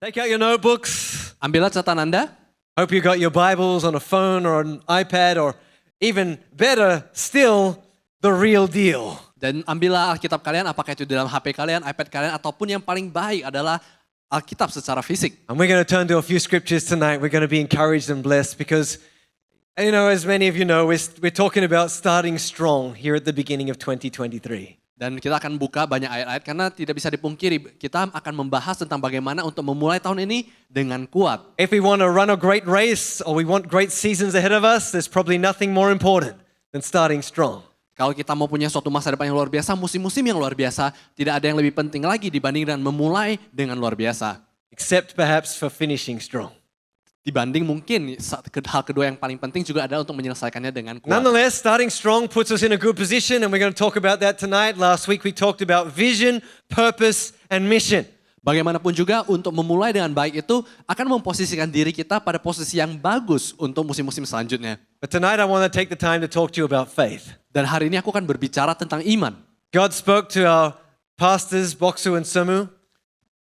Take out your notebooks. Ambillah catatan Anda. Hope you got your Bibles on a phone or an iPad or even better still, the real deal. Dan ambillah Alkitab kalian, apakah itu dalam HP kalian, iPad kalian, ataupun yang paling baik adalah Alkitab secara fisik. And we're going to turn to a few scriptures tonight. We're going to be encouraged and blessed because, as many of you know, we're talking about starting strong here at the beginning of 2023. Dan kita akan buka banyak ayat-ayat karena tidak bisa dipungkiri. Kita akan membahas tentang bagaimana untuk memulai tahun ini dengan kuat. If we want to run a great race or we want great seasons ahead of us, there's probably nothing more important than starting strong. Kalau kita mau punya suatu masa depan yang luar biasa, musim-musim yang luar biasa, tidak ada yang lebih penting lagi dibanding dengan memulai dengan luar biasa. Except perhaps for finishing strong. Dibanding mungkin hal kedua yang paling penting juga adalah untuk menyelesaikannya dengan kuat. Nonetheless, starting strong puts us in a good position and we're going to talk about that tonight. Last week we talked about vision, purpose, and mission. Bagaimanapun juga untuk memulai dengan baik itu akan memposisikan diri kita pada posisi yang bagus untuk musim-musim selanjutnya. But tonight I want to take the time to talk to you about faith. Dan hari ini aku akan berbicara tentang iman. God spoke to our pastors, Boksu and Samu.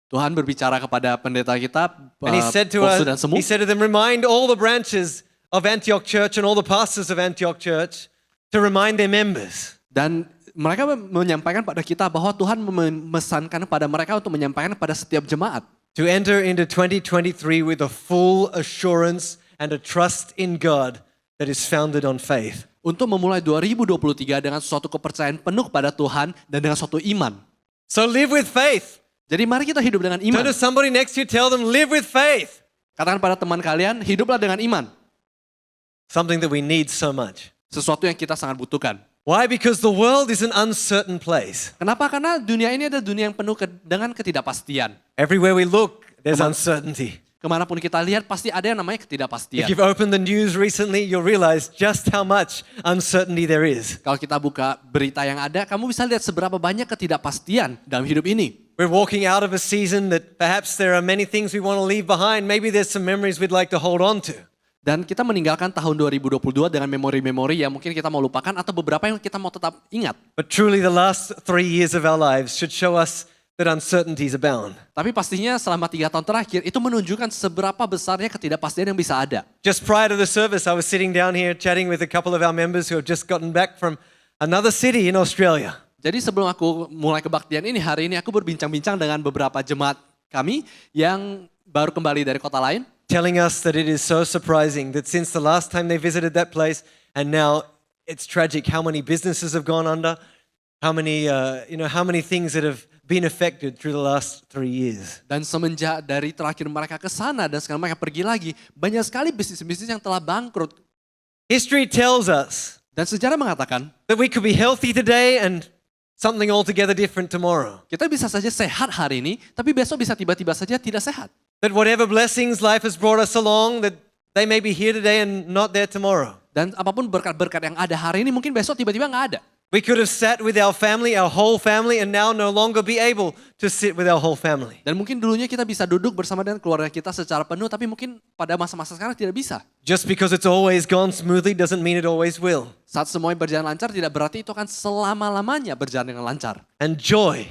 Tuhan berbicara kepada pendeta kita, And he said to Boksu dan Semu. he said to them, remind all the branches of Antioch Church and all the pastors of Antioch Church to remind their members. Dan mereka menyampaikan pada kita bahwa Tuhan memesankan pada mereka untuk menyampaikan pada setiap jemaat. To enter into 2023 with a full assurance and a trust in God that is founded on faith. Untuk memulai 2023 dengan suatu kepercayaan penuh pada Tuhan dan dengan suatu iman. So live with faith. Jadi mari kita hidup dengan iman. Turn to somebody next to you, tell them live with faith. Katakan pada teman kalian, hiduplah dengan iman. Something that we need so much. Sesuatu yang kita sangat butuhkan. Why? Because the world is an uncertain place. Kenapa? Karena dunia ini adalah dunia yang penuh dengan ketidakpastian. Everywhere we look, there's uncertainty. Kemanapun kita lihat pasti ada yang namanya If ketidakpastian. you've opened the news recently, you'll realize just how much uncertainty there is. Kalau kita buka berita yang ada, kamu bisa lihat seberapa banyak ketidakpastian dalam hidup ini. We're walking out of a season that perhaps there are many things we want to leave behind. Maybe there's some memories we'd like to hold on to. Dan kita meninggalkan tahun 2022 dengan memori-memori yang mungkin kita mau lupakan atau beberapa yang kita mau tetap ingat. But truly the last 3 years of our lives should show us that uncertainties abound. Tapi pastinya selama 3 tahun terakhir itu menunjukkan seberapa besarnya ketidakpastian yang bisa ada. Just prior to the service, I was sitting down here chatting with a couple of our members who have just gotten back from another city in Australia. Jadi sebelum aku mulai kebaktian ini, hari ini aku berbincang-bincang dengan beberapa jemaat kami yang baru kembali dari kota lain. Telling us that it is so surprising that since the last time they visited that place and now it's tragic how many businesses have gone under, how many things that have been affected through the last 3 years. Dan semenjak dari terakhir mereka ke sana dan sekarang mereka pergi lagi, banyak sekali bisnis-bisnis yang telah bangkrut. History tells us Dan sejarah mengatakan, that we could be healthy today and something altogether different tomorrow. kita bisa saja sehat hari ini, tapi besok bisa tiba-tiba saja tidak sehat. That whatever blessings life has brought us along, that they may be here today and not there tomorrow. Dan apapun berkat-berkat yang ada hari ini, mungkin besok tiba-tiba nggak ada. We could have sat with our family, our whole family, and now no longer be able to sit with our whole family. Dan mungkin dulunya kita bisa duduk bersama dengan keluarga kita secara penuh, tapi mungkin pada masa-masa sekarang tidak bisa. Just because it's always gone smoothly doesn't mean it always will. Saat semuanya berjalan lancar, tidak berarti itu akan selama-lamanya berjalan dengan lancar. And joy,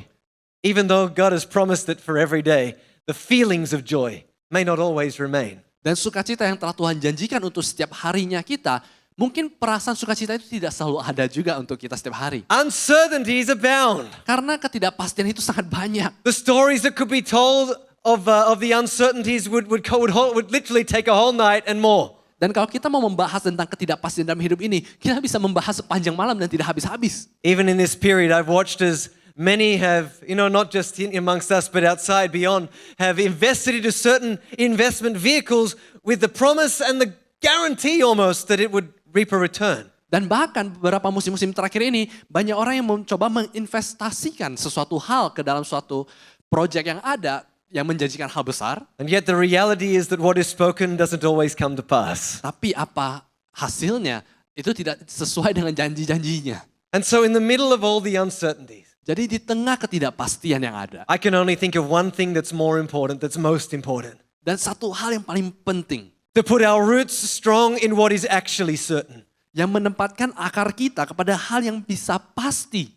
even though God has promised it for every day, the feelings of joy may not always remain. Dan sukacita yang telah Tuhan janjikan untuk setiap harinya kita, mungkin perasaan sukacita itu tidak selalu ada juga untuk kita setiap hari. Uncertainties abound. Karena ketidakpastian itu sangat banyak. The stories that could be told of the uncertainties would literally take a whole night and more. Dan kalau kita mau membahas tentang ketidakpastian dalam hidup ini, kita bisa membahas sepanjang malam dan tidak habis-habis. Even in this period, I've watched as many have, not just amongst us, but outside, beyond, have invested into certain investment vehicles with the promise and the guarantee almost that it would reap a return. Dan bahkan beberapa musim-musim terakhir ini, banyak orang yang mencoba menginvestasikan sesuatu hal ke dalam suatu proyek yang ada, yang menjanjikan hal besar. And yet the reality is that what is spoken doesn't always come to pass. Tapi apa hasilnya, itu tidak sesuai dengan janji-janjinya. And so in the middle of all the uncertainties, Jadi di tengah ketidakpastian yang ada. I can only think of one thing that's more important, that's most important. Dan satu hal yang paling penting. To put our roots strong in what is actually certain. Yang menempatkan akar kita kepada hal yang bisa pasti.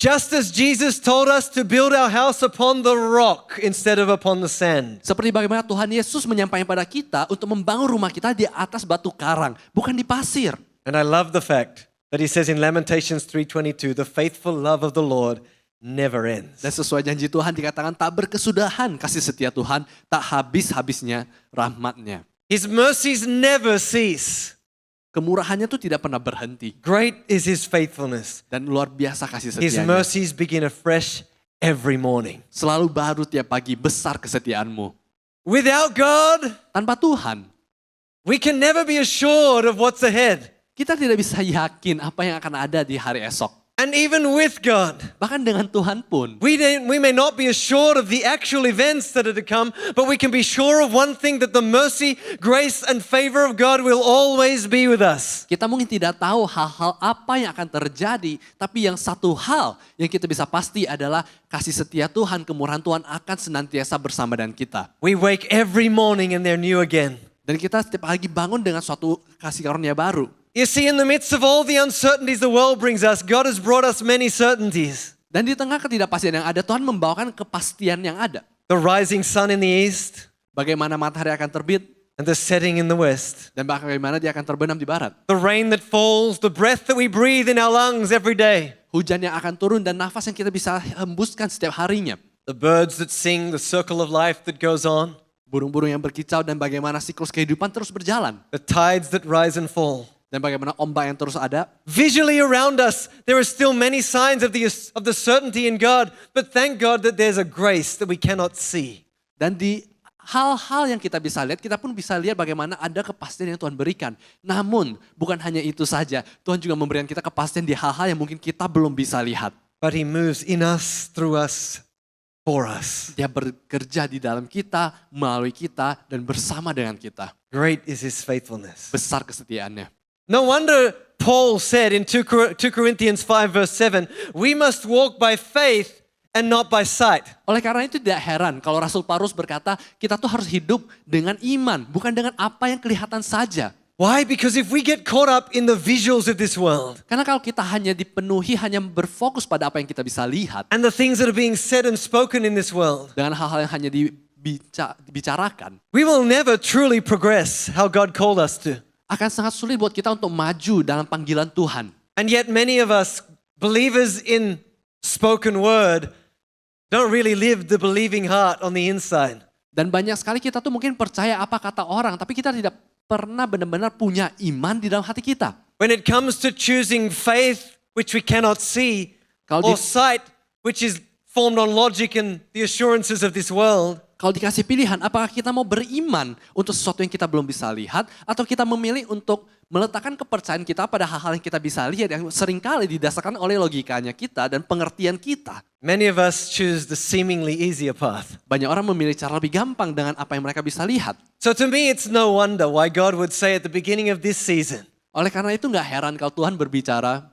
Just as Jesus told us to build our house upon the rock instead of upon the sand. Seperti bagaimana Tuhan Yesus menyampaikan pada kita untuk membangun rumah kita di atas batu karang, bukan di pasir. And I love the fact that he says in Lamentations 3:22, the faithful love of the Lord never ends. Dan sesuai janji Tuhan dikatakan tak berkesudahan kasih setia Tuhan, tak habis-habisnya rahmatnya. His mercies never cease. Kemurahannya tuh tidak pernah berhenti. Great is his faithfulness. Dan luar biasa kasih His setianya. mercies begin afresh every morning. Selalu baru tiap pagi, besar kesetiaanmu. Without God, Tanpa Tuhan, we can never be assured of what's ahead. kita tidak bisa yakin apa yang akan ada di hari esok. And even with God, Bahkan dengan Tuhan pun, we may not be assured of the actual events that are to come, but we can be sure of one thing, that the mercy, grace, and favor of God will always be with us. kita mungkin tidak tahu hal-hal apa yang akan terjadi, tapi yang satu hal yang kita bisa pasti adalah kasih setia Tuhan, kemurahan Tuhan akan senantiasa bersama dengan kita. We wake every morning and they're new again. Dan kita setiap pagi bangun dengan suatu kasih karunia baru. You see, in the midst of all the uncertainties the world brings us, God has brought us many certainties. Dan di tengah ketidakpastian yang ada, Tuhan membawakan kepastian yang ada. The rising sun in the east Bagaimana matahari akan terbit, and the setting in the west. dan bagaimana dia akan terbenam di barat. The rain that falls, the breath that we breathe in our lungs every day. Hujan yang akan turun dan nafas yang kita bisa hembuskan setiap harinya. The birds that sing, the circle of life that goes on. Burung-burung yang berkicau dan bagaimana siklus kehidupan terus berjalan. The tides that rise and fall. Dan bagaimana ombak yang terus ada. Visually around us, there are still many signs of the certainty in God, but thank God that there's a grace that we cannot see. Dan di hal-hal yang kita bisa lihat, kita pun bisa lihat bagaimana ada kepastian yang Tuhan berikan. Namun, bukan hanya itu saja. Tuhan juga memberikan kita kepastian di hal-hal yang mungkin kita belum bisa lihat. But He moves in us, through us, for us. Dia bekerja di dalam kita, melalui kita, dan bersama dengan kita. Great is His faithfulness. Besar kesetiaannya. No wonder Paul said in 2 Corinthians 5 verse 7, we must walk by faith and not by sight. Oleh karena itu tidak heran kalau Rasul Paulus berkata, kita tuh harus hidup dengan iman, bukan dengan apa yang kelihatan saja. Why? Because if we get caught up in the visuals of this world Karena kalau kita hanya dipenuhi, hanya berfokus pada apa yang kita bisa lihat, and the things that are being said and spoken in this world, dengan hal-hal yang hanya dibicarakan, we will never truly progress how God called us to. akan sangat sulit buat kita untuk maju dalam panggilan Tuhan. And yet many of us, believers in spoken word, don't really live the believing heart on the inside. Dan banyak sekali kita tuh mungkin percaya apa kata orang, tapi kita tidak pernah benar-benar punya iman di dalam hati kita. When it comes to choosing faith, which we cannot see, Kalau or di- sight, which is formed on logic and the assurances of this world, Kalau dikasih pilihan, apakah kita mau beriman untuk sesuatu yang kita belum bisa lihat, atau kita memilih untuk meletakkan kepercayaan kita pada hal-hal yang kita bisa lihat, yang seringkali didasarkan oleh logikanya kita dan pengertian kita. many of us choose the seemingly easier path. Banyak orang memilih cara lebih gampang dengan apa yang mereka bisa lihat. So to me, it's no wonder why God would say at the beginning of this season, Oleh karena itu gak heran kalau Tuhan berbicara,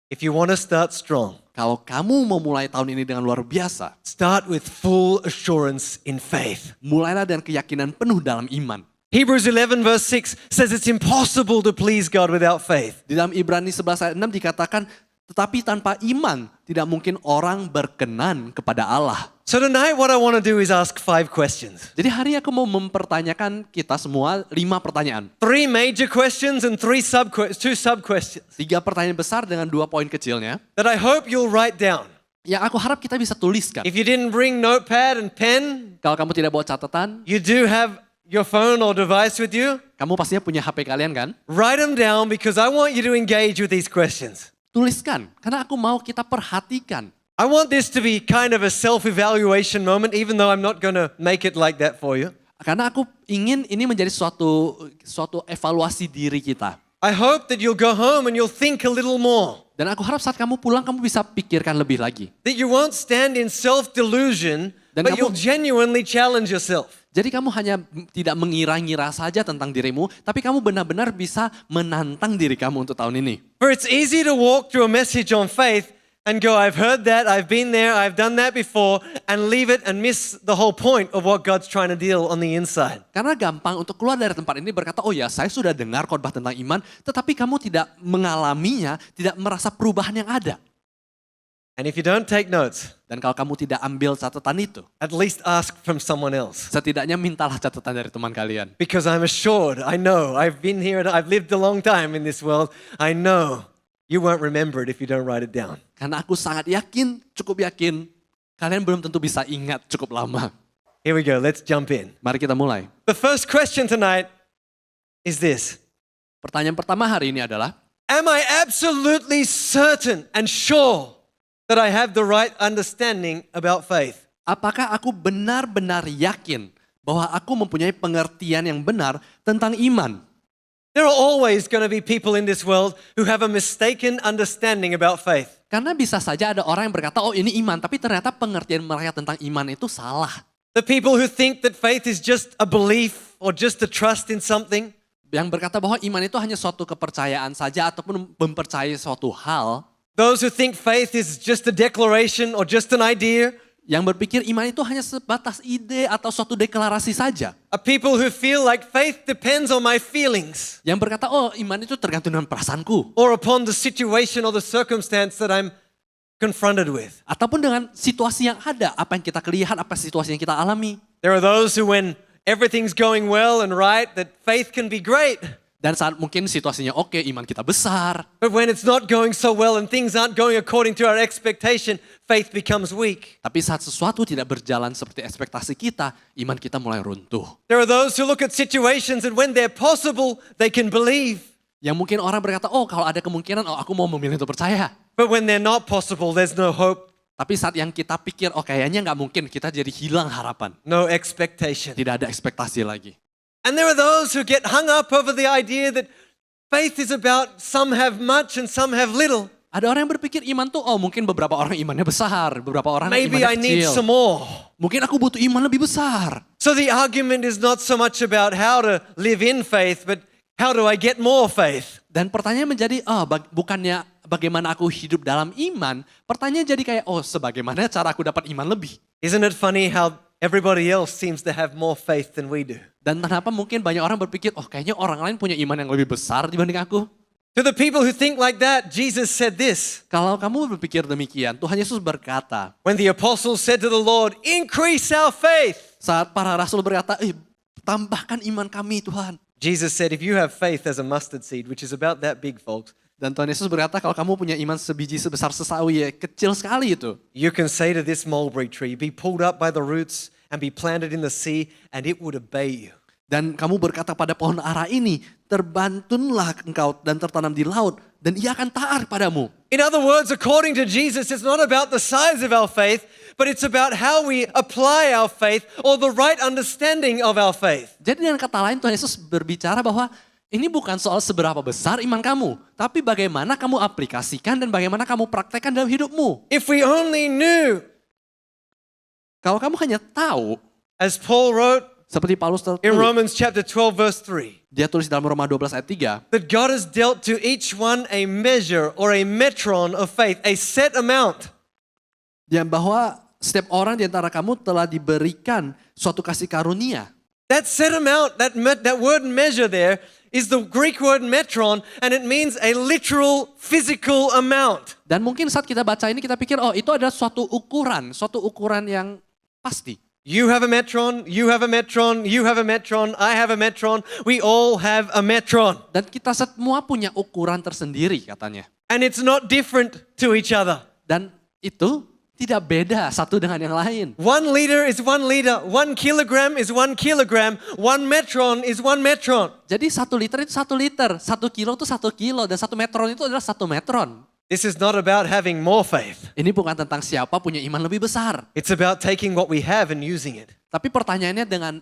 if you want to start strong, kalau kamu mau mulai tahun ini dengan luar biasa, start with full assurance in faith. mulailah dengan keyakinan penuh dalam iman. Hebrews 11 verse 6 says it's impossible to please God without faith. Di dalam Ibrani 11 ayat 6 dikatakan, tetapi tanpa iman tidak mungkin orang berkenan kepada Allah. So tonight what I want to do is ask 5 questions. Jadi hari ini aku mau mempertanyakan kita semua 5 pertanyaan. 3 major questions and 2 sub questions 3 pertanyaan besar dengan 2 poin kecilnya. that I hope you'll write down. Yang aku harap kita bisa tuliskan. If you didn't bring notepad and pen, Kalau kamu tidak bawa catatan, you do have your phone or device with you. kamu pastinya punya HP kalian kan? Write them down because I want you to engage with these questions. Tuliskan, karena aku mau kita perhatikan. I want this to be kind of a self-evaluation moment, even though I'm not going to make it like that for you. Karena aku ingin ini menjadi suatu evaluasi diri kita. I hope that you'll go home and you'll think a little more. Dan aku harap saat kamu pulang, kamu bisa pikirkan lebih lagi. That you won't stand in self-delusion, Dan but kamu- you'll genuinely challenge yourself. Jadi kamu hanya tidak mengira-ngira saja tentang dirimu, tapi kamu benar-benar bisa menantang diri kamu untuk tahun ini. For it's easy to walk through a message on faith and go, I've heard that, I've been there, I've done that before, and leave it and miss the whole point of what God's trying to deal on the inside. Karena gampang untuk keluar dari tempat ini berkata, oh ya saya sudah dengar khotbah tentang iman, tetapi kamu tidak mengalaminya, tidak merasa perubahan yang ada. And if you don't take notes, Dan kalau kamu tidak ambil catatan itu, at least ask from someone else. setidaknya mintalah catatan dari teman kalian. Because I'm assured, I know, I've been here, I've lived a long time in this world. I know you won't remember it if you don't write it down. Karena aku sangat yakin, cukup yakin, kalian belum tentu bisa ingat cukup lama. Here we go, let's jump in. Mari kita mulai. The first question tonight is this. Pertanyaan pertama hari ini adalah, Am I absolutely certain and sure that I have the right understanding about faith? apakah aku benar-benar yakin bahwa aku mempunyai pengertian yang benar tentang iman? There are always going to be people in this world who have a mistaken understanding about faith. Karena bisa saja ada orang yang berkata, oh ini iman, tapi ternyata pengertian mereka tentang iman itu salah. The people who think that faith is just a belief or just a trust in something. Yang berkata bahwa iman itu hanya suatu kepercayaan saja ataupun mempercayai suatu hal. Those who think faith is just a declaration or just an idea. Yang berpikir iman itu hanya sebatas ide atau suatu deklarasi saja. Are people who feel like faith depends on my feelings Yang berkata, oh iman itu tergantung dengan perasaanku. or upon the situation or the circumstance that I'm confronted with. Ataupun dengan situasi yang ada, apa yang kita lihat, apa situasi yang kita alami. There are those who, when everything's going well and right, that faith can be great. Dan saat mungkin situasinya oke, iman kita besar. But when it's not going so well and things aren't going according to our expectation, faith becomes weak. Tapi saat sesuatu tidak berjalan seperti ekspektasi kita, iman kita mulai runtuh. There are those who look at situations and when they're possible, they can believe. Yang mungkin orang berkata, oh kalau ada kemungkinan, oh aku mau memilih untuk percaya. But when they're not possible, there's no hope, Tapi saat yang kita pikir, oh kayaknya nggak mungkin, kita jadi hilang harapan. no expectation. Tidak ada ekspektasi lagi. And there are those who get hung up over the idea that faith is about some have much and some have little. Ada orang yang berpikir iman tuh, oh mungkin beberapa orang imannya besar, beberapa orang Maybe I imannya need kecil. some more. Mungkin aku butuh iman lebih besar. So the argument is not so much about how to live in faith, but how do I get more faith? Dan pertanyaan menjadi, bukannya bagaimana aku hidup dalam iman, pertanyaan jadi kayak, oh sebagaimana cara aku dapat iman lebih. Isn't it funny how everybody else seems to have more faith than we do? Dan kenapa mungkin banyak orang berpikir, oh kayaknya orang lain punya iman yang lebih besar dibanding aku. To the people who think like that, Jesus said this. Kalau kamu berpikir demikian, Tuhan Yesus berkata, When the apostles said to the Lord, increase our faith. saat para rasul berkata, tambahkan iman kami Tuhan. Jesus said, if you have faith as a mustard seed, which is about that big, folks, Dan Tuhan Yesus berkata, kalau kamu punya iman sebiji sebesar sesawi, ya kecil sekali itu. you can say to this mulberry tree, be pulled up by the roots and be planted in the sea, and it would obey you. Dan kamu berkata pada pohon ara ini, terbantunlah engkau dan tertanam di laut, dan ia akan taat padamu. In other words, according to Jesus, it's not about the size of our faith, but it's about how we apply our faith or the right understanding of our faith. Jadi dengan kata lain Tuhan Yesus berbicara bahwa ini bukan soal seberapa besar iman kamu, tapi bagaimana kamu aplikasikan dan bagaimana kamu praktekkan dalam hidupmu. If we only knew, Kalau kamu hanya tahu, as Paul wrote seperti Paulus in tertulis, Romans chapter 12, verse 3, dia tulis dalam Roma 12 ayat 3, that God has dealt to each one a measure or a metron of faith, a set amount. dan bahwa setiap orang di antara kamu telah diberikan suatu kasih karunia. That set amount, that word measure there, is the Greek word metron, and it means a literal physical amount. Dan mungkin saat kita baca ini kita pikir, oh itu adalah suatu ukuran yang pasti. You have a metron, you have a metron, you have a metron, I have a metron, we all have a metron. Dan kita semua punya ukuran tersendiri katanya. And it's not different to each other. Dan itu tidak beda satu dengan yang lain. 1 liter is 1 liter, 1 kilogram is 1 kilogram, 1 metron is 1 metron. Jadi 1 liter itu 1 liter, 1 kilo itu 1 kilo, dan 1 metron itu adalah 1 metron. This is not about having more faith. Ini bukan tentang siapa punya iman lebih besar. It's about taking what we have and using it. Tapi pertanyaannya dengan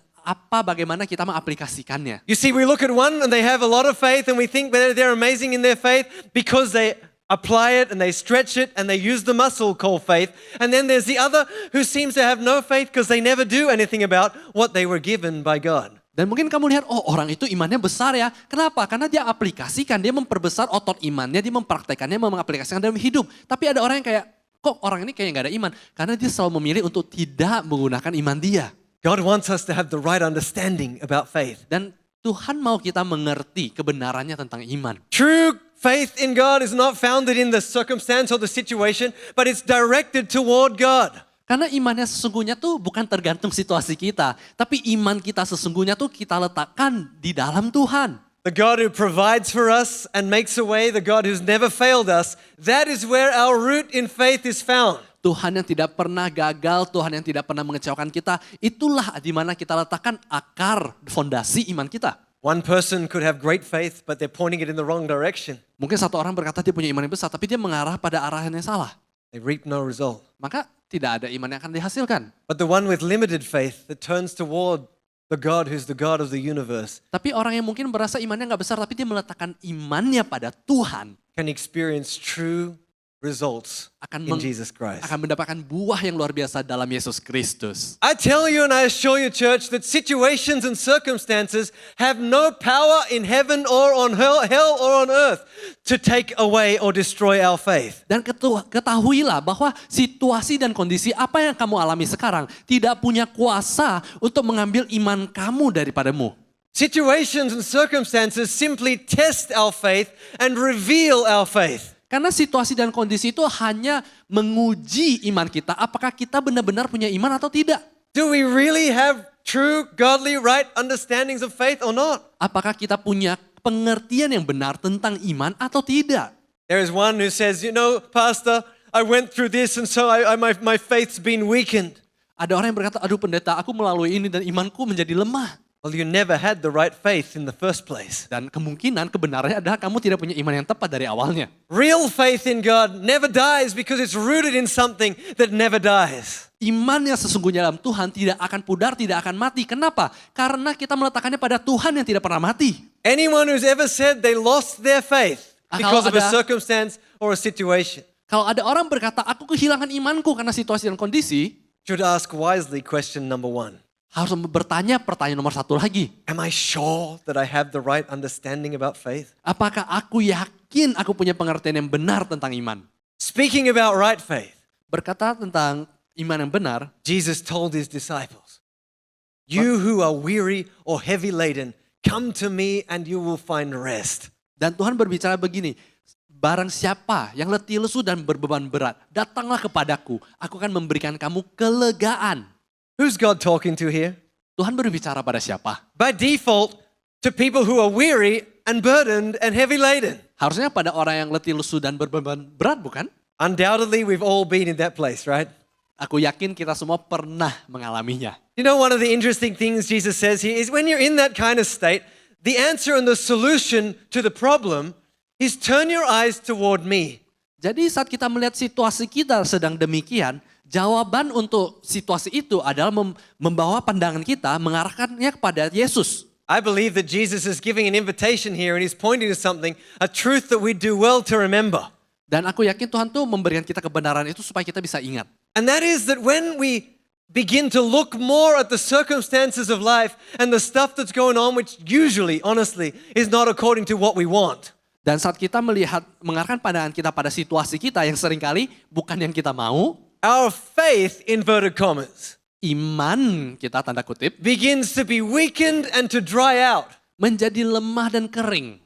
bagaimana kita mengaplikasikannya. You see, we look at one and they have a lot of faith and we think they're amazing in their faith because they apply it and they stretch it and they use the muscle called faith. And then there's the other who seems to have no faith because they never do anything about what they were given by God. Dan mungkin kamu lihat, oh orang itu imannya besar ya. Kenapa? Karena dia aplikasikan, dia memperbesar otot imannya, dia mempraktekannya, mengaplikasikan dalam hidup. Tapi ada orang yang kayak, kok orang ini kayaknya gak ada iman? Karena dia selalu memilih untuk tidak menggunakan iman dia. God wants us to have the right understanding about faith. Dan Tuhan mau kita mengerti kebenarannya tentang iman. True Faith in God is not founded in the circumstance or the situation, but it's directed toward God. Karena imannya sesungguhnya tuh bukan tergantung situasi kita. Tapi iman kita sesungguhnya tuh kita letakkan di dalam Tuhan. The God who provides for us and makes a way, the God who's never failed us, that is where our root in faith is found. Tuhan yang tidak pernah gagal, Tuhan yang tidak pernah mengecewakan kita. Itulah di mana kita letakkan akar fondasi iman kita. One person could have great faith, but they're pointing it in the wrong direction. Mungkin satu orang berkata dia punya iman yang besar, tapi dia mengarah pada arahan yang salah. They reap no result. Maka tidak ada iman yang akan dihasilkan. But the one with limited faith that turns toward the God who's the God of the universe Tapi orang yang mungkin merasa imannya nggak besar, tapi dia meletakkan imannya pada Tuhan, can experience true results in Jesus Christ. akan mendapatkan buah yang luar biasa dalam Yesus Kristus. I tell you and I assure you, church, that situations and circumstances have no power in heaven or on hell or on earth to take away or destroy our faith. Dan ketahuilah bahwa situasi dan kondisi apa yang kamu alami sekarang tidak punya kuasa untuk mengambil iman kamu daripadamu. Situations and circumstances simply test our faith and reveal our faith. Karena situasi dan kondisi itu hanya menguji iman kita. Apakah kita benar-benar punya iman atau tidak? Do we really have true, godly, right understandings of faith or not? Apakah kita punya pengertian yang benar tentang iman atau tidak? There is one who says, you know, Pastor, I went through this and so my faith's been weakened. Ada orang yang berkata, aduh pendeta, aku melalui ini dan imanku menjadi lemah. Well, you never had the right faith in the first place. Dan kemungkinan kebenarannya adalah kamu tidak punya iman yang tepat dari awalnya. Real faith in God never dies because it's rooted in something that never dies. Iman yang sesungguhnya dalam Tuhan tidak akan pudar, tidak akan mati. Kenapa? Karena kita meletakkannya pada Tuhan yang tidak pernah mati. Anyone who's ever said they lost their faith because of a circumstance or a situation Kalau ada orang berkata, aku kehilangan imanku karena situasi dan kondisi, should ask wisely question number one. harus bertanya pertanyaan nomor satu lagi. Am I sure that I have the right understanding about faith? Apakah aku yakin aku punya pengertian yang benar tentang iman? Speaking about right faith, Berkata tentang iman yang benar, Jesus told his disciples, you who are weary or heavy laden, come to me and you will find rest. dan Tuhan berbicara begini, barang siapa yang letih lesu dan berbeban berat, datanglah kepadaku, aku akan memberikan kamu kelegaan. Who's God talking to here? Tuhan berbicara pada siapa? By default, to people who are weary and burdened and heavy laden. Harusnya pada orang yang letih lesu dan berbeban berat, bukan? Undoubtedly, we've all been in that place, right? Aku yakin kita semua pernah mengalaminya. You know, one of the interesting things Jesus says here is when you're in that kind of state, the answer and the solution to the problem is turn your eyes toward me. Jadi saat kita melihat situasi kita sedang demikian, jawaban untuk situasi itu adalah membawa pandangan kita, mengarahkannya kepada Yesus. I believe that Jesus is giving an invitation here and he's pointing to something, a truth that we do well to remember. Dan aku yakin Tuhan tuh memberikan kita kebenaran itu supaya kita bisa ingat. And that is that when we begin to look more at the circumstances of life and the stuff that's going on, which usually, honestly, is not according to what we want. Dan saat kita mengarahkan pandangan kita pada situasi kita yang seringkali bukan yang kita mau, Our faith, inverted commas, iman kita tanda kutip, begins to be weakened and to dry out. menjadi lemah dan kering.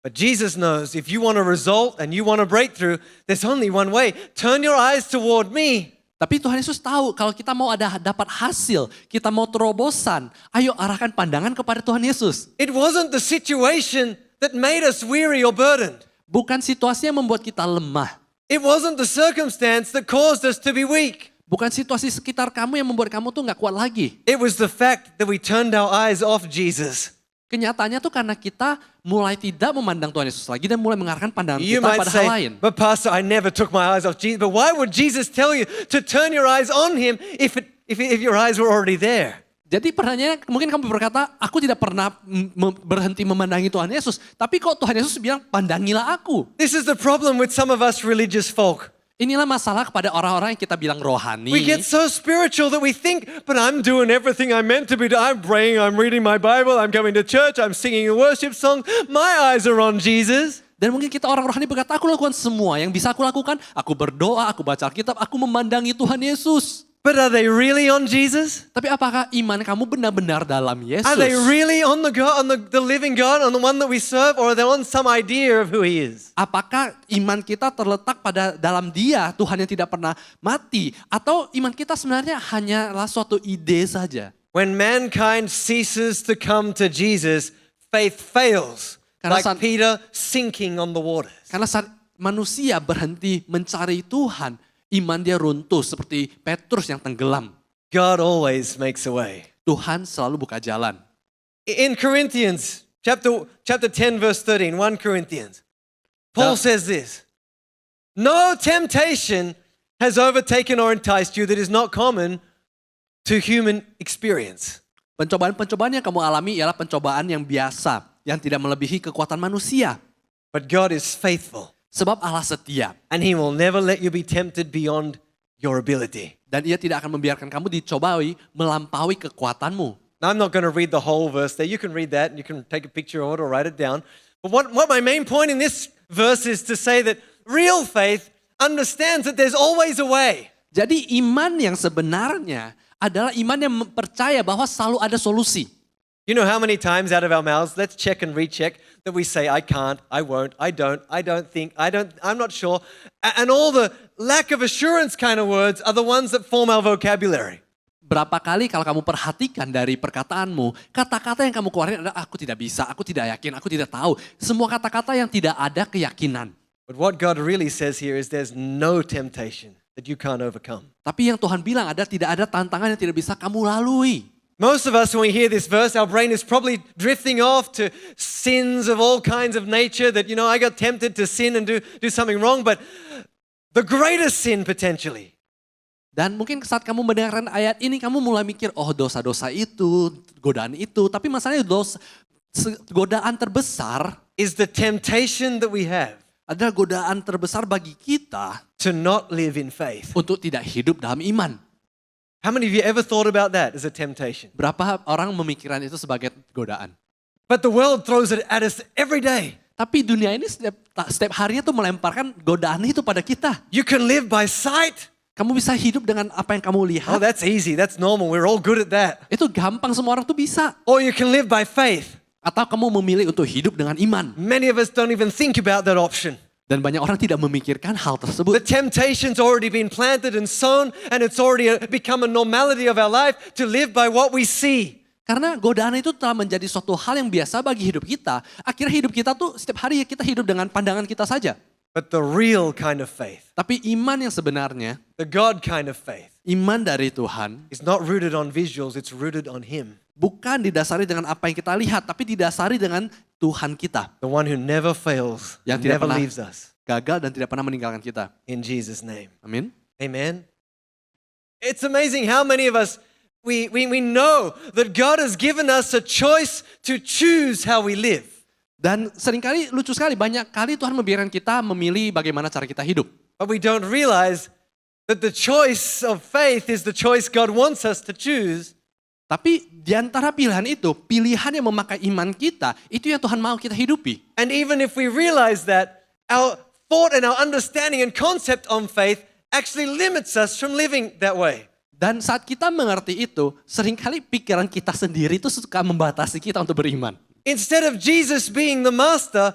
But Jesus knows if you want a result and you want a breakthrough, there's only one way. Turn your eyes toward me. Tapi Tuhan Yesus tahu kalau kita mau dapat hasil, kita mau terobosan, ayo arahkan pandangan kepada Tuhan Yesus. It wasn't the situation that made us weary or burdened. Bukan situasi yang membuat kita lemah. It wasn't the circumstance that caused us to be weak. Bukan situasi sekitar kamu yang membuat kamu tuh gak kuat lagi. It was the fact that we turned our eyes off Jesus. Kenyataannya tuh karena kita mulai tidak memandang Tuhan Yesus lagi dan mulai mengarahkan pandangan You kita might pada hal say, lain. but Pastor, I never took my eyes off Jesus. But why would Jesus tell you to turn your eyes on him if your eyes were already there? Jadi pertanyaannya mungkin kamu berkata, aku tidak pernah berhenti memandangi Tuhan Yesus. Tapi kok Tuhan Yesus bilang, pandangilah aku. This is the problem with some of us religious folk. Inilah masalah kepada orang-orang yang kita bilang rohani. We get so spiritual that we think, but I'm doing everything I'm meant to be doing. I'm praying, I'm reading my Bible, I'm coming to church, I'm singing a worship song. My eyes are on Jesus. Dan mungkin kita orang rohani berkata, aku lakukan semua yang bisa aku lakukan. Aku berdoa, aku baca Alkitab, aku memandangi Tuhan Yesus. But are they really on Jesus? Tapi apakah iman kamu benar-benar dalam Yesus? Are they really on the God, on the living God, on the one that we serve, or are they on some idea of who He is? Apakah iman kita terletak pada dalam Dia, Tuhan yang tidak pernah mati, atau iman kita sebenarnya hanyalah suatu ide saja? When mankind ceases to come to Jesus, faith fails, Karena like Peter sinking on the waters. Karena saat manusia berhenti mencari Tuhan, iman dia runtuh seperti Petrus yang tenggelam. God always makes a way. Tuhan selalu buka jalan. In Corinthians, chapter 10, verse 13, 1 Corinthians, Paul says this, no temptation has overtaken or enticed you that is not common to human experience. Pencobaan-pencobaan yang kamu alami ialah pencobaan yang biasa, yang tidak melebihi kekuatan manusia. But God is faithful, Sebab Allah setia, and He will never let you be tempted beyond your ability. dan Ia tidak akan membiarkan kamu dicobai melampaui kekuatanmu. Now, I'm not going to read the whole verse there. You can read that and you can take a picture of it or write it down. But what my main point in this verse is to say that real faith understands that there's always a way. Jadi iman yang sebenarnya adalah iman yang percaya bahwa selalu ada solusi. You know how many times out of our mouths, let's check and recheck, that we say, I can't, I won't, I don't think, I'm not sure. And all the lack of assurance kind of words are the ones that form our vocabulary. Berapa kali kalau kamu perhatikan dari perkataanmu, kata-kata yang kamu keluarin adalah aku tidak bisa, aku tidak yakin, aku tidak tahu. Semua kata-kata yang tidak ada keyakinan. But what God really says here is there's no temptation that you can't overcome. Tapi yang Tuhan bilang ada tidak ada tantangan yang tidak bisa kamu lalui. Most of us, when we hear this verse, our brain is probably drifting off to sins of all kinds of nature that, I got tempted to sin and do something wrong, but the greatest sin potentially. Dan mungkin saat kamu mendengarkan ayat ini, kamu mulai mikir, oh dosa-dosa itu, godaan itu. Tapi masalahnya godaan terbesar Is the temptation that we have adalah godaan terbesar bagi kita to not live in faith. untuk tidak hidup dalam iman. How many of you ever thought about that as a temptation? Berapa orang memikirkan itu sebagai godaan? But the world throws it at us every day. Tapi dunia ini setiap harinya tuh melemparkan godaan itu pada kita. You can live by sight. Kamu bisa hidup dengan apa yang kamu Oh, lihat. that's easy. That's normal. We're all good at that. Itu gampang, semua orang tuh bisa. Or you can live by faith. Atau kamu memilih untuk hidup dengan iman. Many of us don't even think about that option. Dan banyak orang tidak memikirkan hal The tersebut. temptation's already been planted and sown, and it's already become a normality of our life to live by what we see. Karena godaan itu telah menjadi suatu hal yang biasa bagi hidup kita. Akhirnya hidup kita tuh setiap hari kita hidup dengan pandangan kita saja. But the real kind of faith, Tapi iman yang sebenarnya, the God kind of faith, iman dari Tuhan, is not rooted on visuals, it's rooted on Him. bukan didasari dengan apa yang kita lihat, tapi didasari dengan Tuhan kita. The one who never fails, Yang tidak never pernah leaves us. gagal dan tidak pernah meninggalkan kita. In Jesus' name. Amin. Amen. It's amazing how many of us, we know that God has given us a choice to choose how we live. Dan seringkali, lucu sekali, banyak kali Tuhan membiarkan kita memilih bagaimana cara kita hidup. But we don't realize that the choice of faith is the choice God wants us to choose. Tapi di antara pilihan itu, pilihan yang memakai iman kita, itu yang Tuhan mau kita hidupi. And even if we realize that, our thought and our understanding and concept on faith actually limits us from living that way. Dan saat kita mengerti itu, seringkali pikiran kita sendiri itu suka membatasi kita untuk beriman. Instead of Jesus being the master,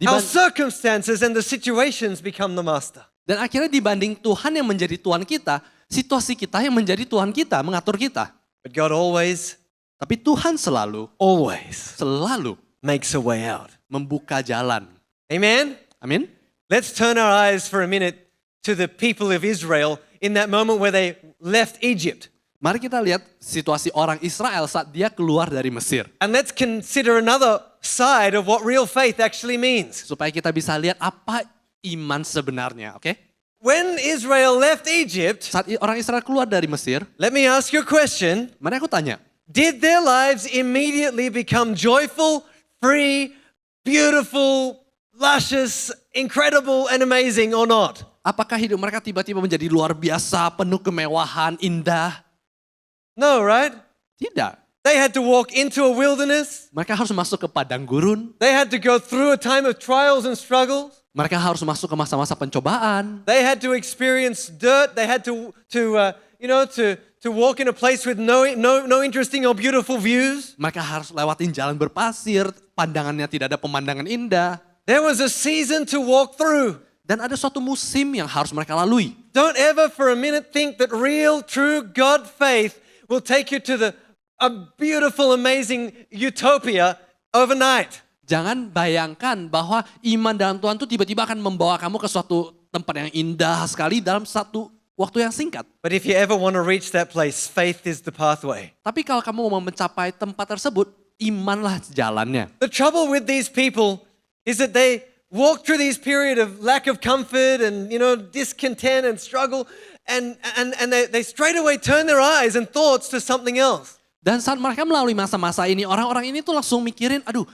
our Diban- circumstances and the situations become the master. Dan akhirnya dibanding Tuhan yang menjadi Tuhan kita, situasi kita yang menjadi Tuhan kita, mengatur kita. But God always Tapi Tuhan selalu makes a way out. membuka jalan. Amen? Amin. Let's turn our eyes for a minute to the people of Israel in that moment where they left Egypt. Mari kita lihat situasi orang Israel saat dia keluar dari Mesir. And let's consider another side of what real faith actually means. Supaya kita bisa lihat apa iman sebenarnya, oke? When Israel left Egypt, Saat orang Israel keluar dari Mesir, let me ask you a question. mari aku tanya, Did their lives immediately become joyful, free, beautiful, luscious, incredible, and amazing or not? apakah hidup mereka tiba-tiba menjadi luar biasa, penuh kemewahan, indah? No, right? Tidak. They had to walk into a wilderness. Mereka harus masuk ke padang gurun. They had to go through a time of trials and struggles. Mereka harus masuk ke masa-masa pencobaan. They had to experience dirt. They had to to walk in a place with no interesting or beautiful views. Mereka harus lewatin jalan berpasir, pandangannya tidak ada pemandangan indah. There was a season to walk through. Dan ada suatu musim yang harus mereka lalui. Don't ever for a minute think that real, true God faith will take you to a beautiful, amazing utopia overnight. Jangan bayangkan bahwa iman dalam Tuhan itu tiba-tiba akan membawa kamu ke suatu tempat yang indah sekali dalam satu waktu yang singkat. But if you ever want to reach that place, faith is the pathway. Tapi kalau kamu mau mencapai tempat tersebut, imanlah jalannya. The trouble with these people is that they walk through this period of lack of comfort and discontent and struggle, and they straight away turn their eyes and thoughts to something else. Dan saat mereka melalui masa-masa ini, orang-orang ini tuh langsung mikirin, aduh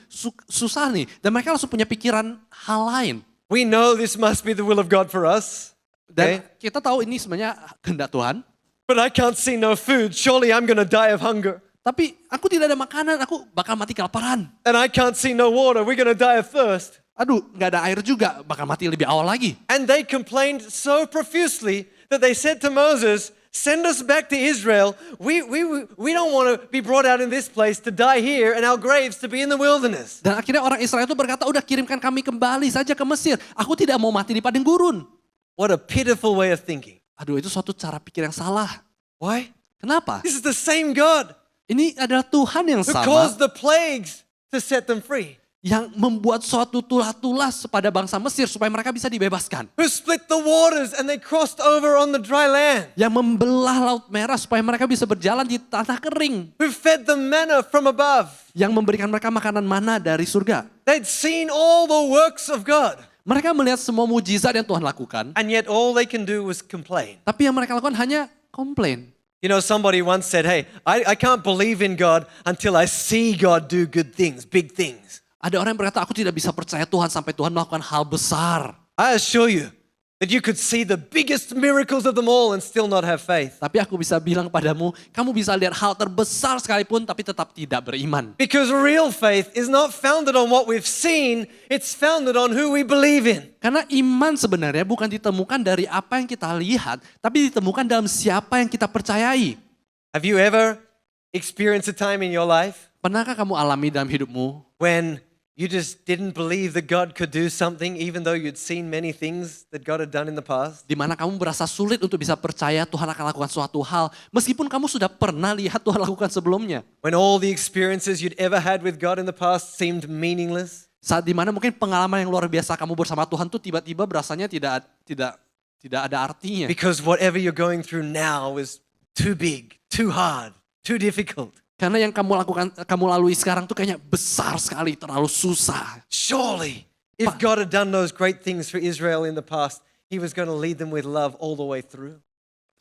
susah nih. Dan mereka langsung punya pikiran hal lain. We know this must be the will of God for us. Dan kita tahu ini sebenarnya kehendak Tuhan. But I can't see no food. Surely I'm going to die of hunger. Tapi aku tidak ada makanan, aku bakal mati kelaparan. And I can't see no water. We're going to die of thirst. Aduh, gak ada air juga, bakal mati lebih awal lagi. And they complained so profusely that they said to Moses, send us back to Israel. We don't want to be brought out in this place to die here and our graves to be in the wilderness. Dan akhirnya orang Israel itu berkata, udah kirimkan kami kembali saja ke Mesir. Aku tidak mau mati di padang gurun. What a pitiful way of thinking. Aduh, itu suatu cara pikir yang salah. Why? Kenapa? This is the same God Ini adalah Tuhan yang who sama caused the plagues to set them free. yang membuat suatu tulah-tulas pada bangsa Mesir supaya mereka bisa dibebaskan. Who split the waters and they crossed over on the dry land. Yang membelah Laut Merah supaya mereka bisa berjalan di tanah kering. Who fed them manna from above. Yang memberikan mereka makanan mana dari surga. They'd seen all the works of God. Mereka melihat semua mujizat yang Tuhan lakukan. And yet all they can do was complain. Tapi yang mereka lakukan hanya komplain. Somebody once said, hey, I can't believe in God until I see God do good things, big things. Ada orang yang berkata, aku tidak bisa percaya Tuhan sampai Tuhan melakukan hal besar. I assure you that you could see the biggest miracles of them all and still not have faith. Tapi aku bisa bilang padamu, kamu bisa lihat hal terbesar sekalipun tapi tetap tidak beriman. Because real faith is not founded on what we've seen, it's founded on who we believe in. Karena iman sebenarnya bukan ditemukan dari apa yang kita lihat, tapi ditemukan dalam siapa yang kita percayai. Have you ever experienced a time in your life Pernahkah kamu alami dalam hidupmu when you just didn't believe that God could do something even though you'd seen many things that God had done in the past? di mana kamu merasa sulit untuk bisa percaya Tuhan akan lakukan suatu hal, meskipun kamu sudah pernah lihat Tuhan lakukan sebelumnya. When all the experiences you'd ever had with God in the past seemed meaningless? Saat di mana mungkin pengalaman yang luar biasa kamu bersama Tuhan tuh tiba-tiba berasanya tidak ada artinya. Because whatever you're going through now is too big, too hard, too difficult. Karena yang kamu lalui sekarang tuh kayaknya besar sekali, terlalu susah. Surely, if God had done those great things for Israel in the past, He was going to lead them with love all the way through.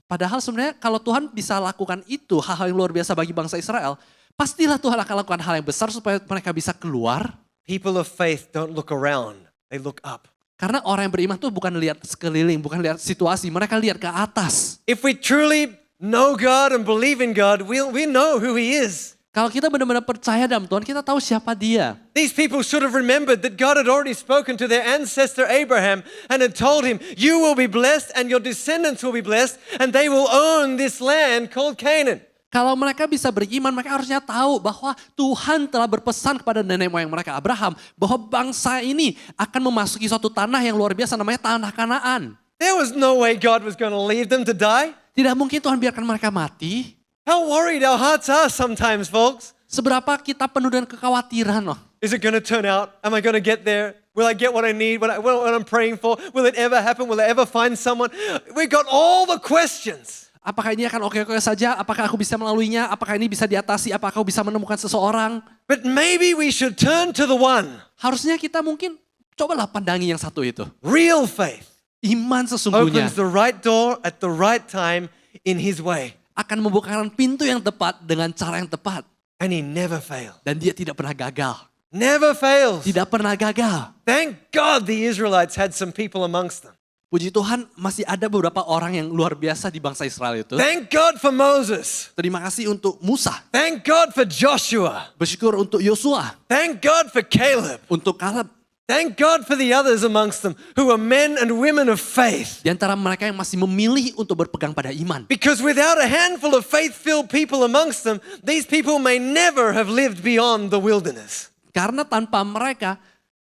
Padahal sebenarnya kalau Tuhan bisa lakukan itu, hal-hal yang luar biasa bagi bangsa Israel, pastilah Tuhan akan lakukan hal yang besar supaya mereka bisa keluar. People of faith don't look around, they look up. Karena orang yang beriman tuh bukan lihat sekeliling, bukan lihat situasi, mereka lihat ke atas. If we truly know God and believe in God, we know who He is. Kalau kita benar-benar percaya dalam Tuhan, kita tahu siapa Dia. These people should have remembered that God had already spoken to their ancestor Abraham and had told him, you will be blessed and your descendants will be blessed and they will own this land called Canaan. Kalau mereka bisa beriman, mereka harusnya tahu bahwa Tuhan telah berpesan kepada nenek moyang mereka Abraham bahwa bangsa ini akan memasuki suatu tanah yang luar biasa namanya tanah Kanaan. There was no way God was going to leave them to die. Tidak mungkin Tuhan biarkan mereka mati. How worried our hearts are sometimes, folks. Seberapa kita penuh dengan kekhawatiran loh. Is it going to turn out? Am I going to get there? Will I get what I need, what I'm praying for? Will it ever happen? Will I ever find someone? We got all the questions. Apakah ini akan oke-oke saja? Apakah aku bisa melaluinya? Apakah ini bisa diatasi? Apakah aku bisa menemukan seseorang? But maybe we should turn to the one. Harusnya kita mungkin cobalah pandangi yang satu itu. Real faith Iman sesungguhnya opens the right door at the right time in His way. akan membukakan pintu yang tepat dengan cara yang tepat. And He never failed. Dan dia tidak pernah gagal. Never fails. Tidak pernah gagal. Thank God the Israelites had some people amongst them. Puji Tuhan masih ada beberapa orang yang luar biasa di bangsa Israel itu. Thank God for Moses. Terima kasih untuk Musa. Thank God for Joshua. Bersyukur untuk Yosua. Thank God for Caleb. Untuk Kaleb. Thank God for the others amongst them who are men and women of faith. Di antara mereka yang masih memilih untuk berpegang pada iman. Because without a handful of faith-filled people amongst them, these people may never have lived beyond the wilderness. Karena tanpa mereka,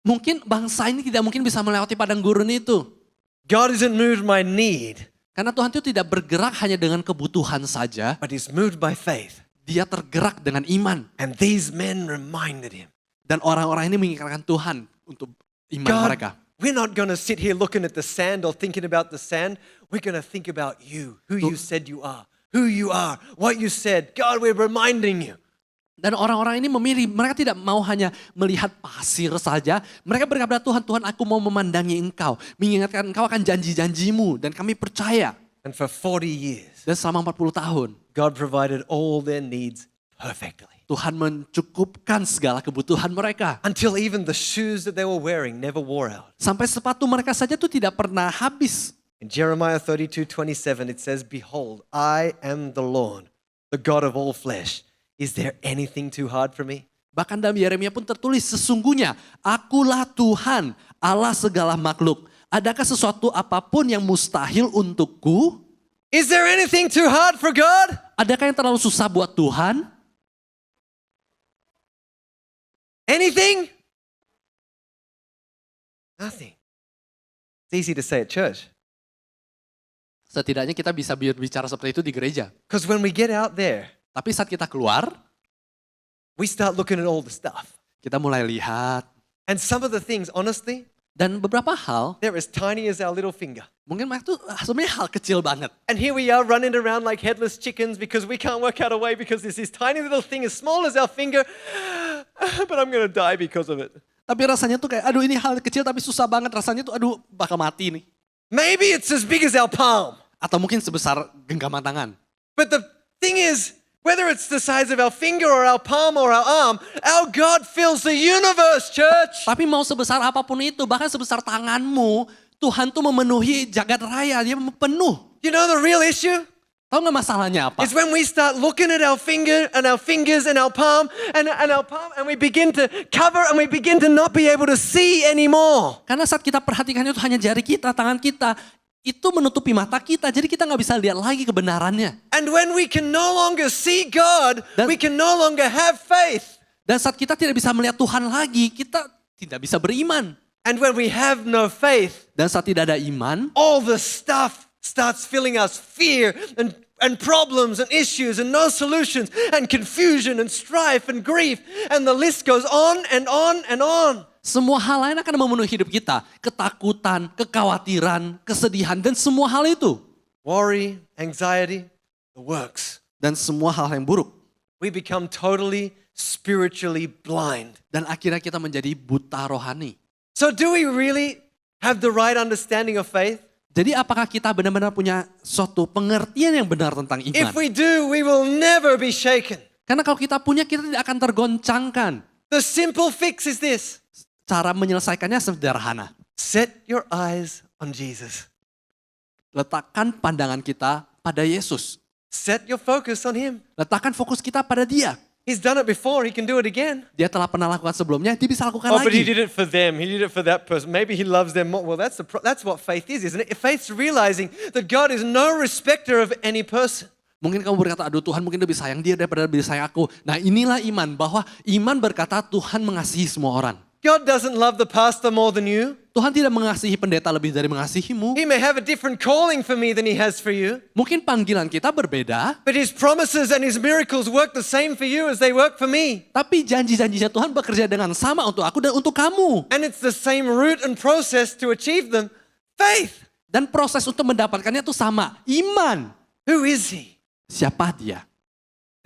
mungkin bangsa ini tidak mungkin bisa melewati padang gurun itu. God isn't moved by need, Karena Tuhan itu tidak bergerak hanya dengan kebutuhan saja. but He's moved by faith. Dia tergerak dengan iman. And these men reminded Him, Dan orang-orang ini mengingatkan Tuhan untuk iman God, mereka. we're not going to sit here looking at the sand or thinking about the sand. We're going to think about you, who you said you are, what you said. God, we're reminding you. Dan orang-orang ini memilih, mereka tidak mau hanya melihat pasir saja. Mereka berkata, Tuhan, aku mau memandangi Engkau. Mengingatkan Engkau akan janji-janjimu. Dan kami percaya. And for 40 years, Dan selama 40 tahun, God provided all their needs perfectly. Tuhan mencukupkan segala kebutuhan mereka. Until even the shoes that they were wearing never wore out. Sampai sepatu mereka saja itu tidak pernah habis. In Jeremiah 32:27 it says, "Behold, I am the Lord, the God of all flesh. Is there anything too hard for me?" Bahkan dalam Yeremia pun tertulis, sesungguhnya akulah Tuhan, Allah segala makhluk. Adakah sesuatu apapun yang mustahil untukku? Is there anything too hard for God? Adakah yang terlalu susah buat Tuhan? Anything? Nothing. It's easy to say at church. Setidaknya kita bisa bicara seperti itu di gereja. Because when we get out there, Tapi saat kita keluar, we start looking at all the stuff. kita mulai lihat. And some of the things, honestly, Dan beberapa hal, they're as tiny as our little finger. mungkin mereka tuh sebenarnya hal kecil banget. And here we are running around like headless chickens because we can't work out a way because there's this tiny little thing as small as our finger, but I'm going to die because of it. Tapi rasanya tuh kayak, aduh ini hal kecil tapi susah banget. Rasanya tuh, aduh bakal mati nih. Maybe it's as big as our palm. Atau mungkin sebesar genggaman tangan. But the thing is, whether it's the size of our finger or our palm or our arm, our God fills the universe, church. Tapi mau sebesar apapun itu, bahkan sebesar tanganmu, Tuhan tuh memenuhi jagat raya, dia penuh. You know the real issue? Tahu nggak masalahnya apa? It's when we start looking at our finger and our fingers and our palm and our palm and we begin to cover and we begin to not be able to see anymore. Karena saat kita perhatikan itu hanya jari kita, tangan kita, itu menutupi mata kita, jadi kita nggak bisa lihat lagi kebenarannya. And when we can no longer see God, we can no longer have faith. Dan saat kita tidak bisa melihat Tuhan lagi, kita tidak bisa beriman. And when we have no faith, Dan saat tidak ada iman, all the stuff starts filling us, fear and problems and issues and no solutions and confusion and strife and grief. And the list goes on and on and on. semua hal lain akan memenuhi hidup kita. Ketakutan, kekhawatiran, kesedihan, dan semua hal itu. Worry, anxiety, the works. Dan semua hal yang buruk. We become totally spiritually blind. Dan akhirnya kita menjadi buta rohani. So do we really have the right understanding of faith? Jadi apakah kita benar-benar punya suatu pengertian yang benar tentang iman? If we do, we will never be shaken. Karena kalau kita punya, kita tidak akan tergoncangkan. The simple fix is this. Cara menyelesaikannya sederhana. Set your eyes on Jesus. Letakkan pandangan kita pada Yesus. Set your focus on Him. Letakkan fokus kita pada Dia. He's done it before, He can do it again. Dia telah pernah lakukan sebelumnya, dia bisa lakukan Oh, but He lagi. did it for them. He did it for that person. Maybe He loves them more. Well, that's what faith is, isn't it? Faith's realizing that God is no respecter of any person. Mungkin kamu berkata, aduh Tuhan mungkin lebih sayang dia daripada lebih sayang aku. Nah inilah iman, bahwa iman berkata Tuhan mengasihi semua orang. God doesn't love the pastor more than you. Tuhan tidak mengasihi pendeta lebih dari mengasihimu. He may have a different calling for me than He has for you. Mungkin panggilan kita berbeda, But His promises and His miracles work the same for you as they work for me. tapi janji-janjinya Tuhan bekerja dengan sama untuk aku dan untuk kamu. And it's the same route and process to achieve them. Faith. Dan proses untuk mendapatkannya itu sama, iman. Who is He? Siapa dia?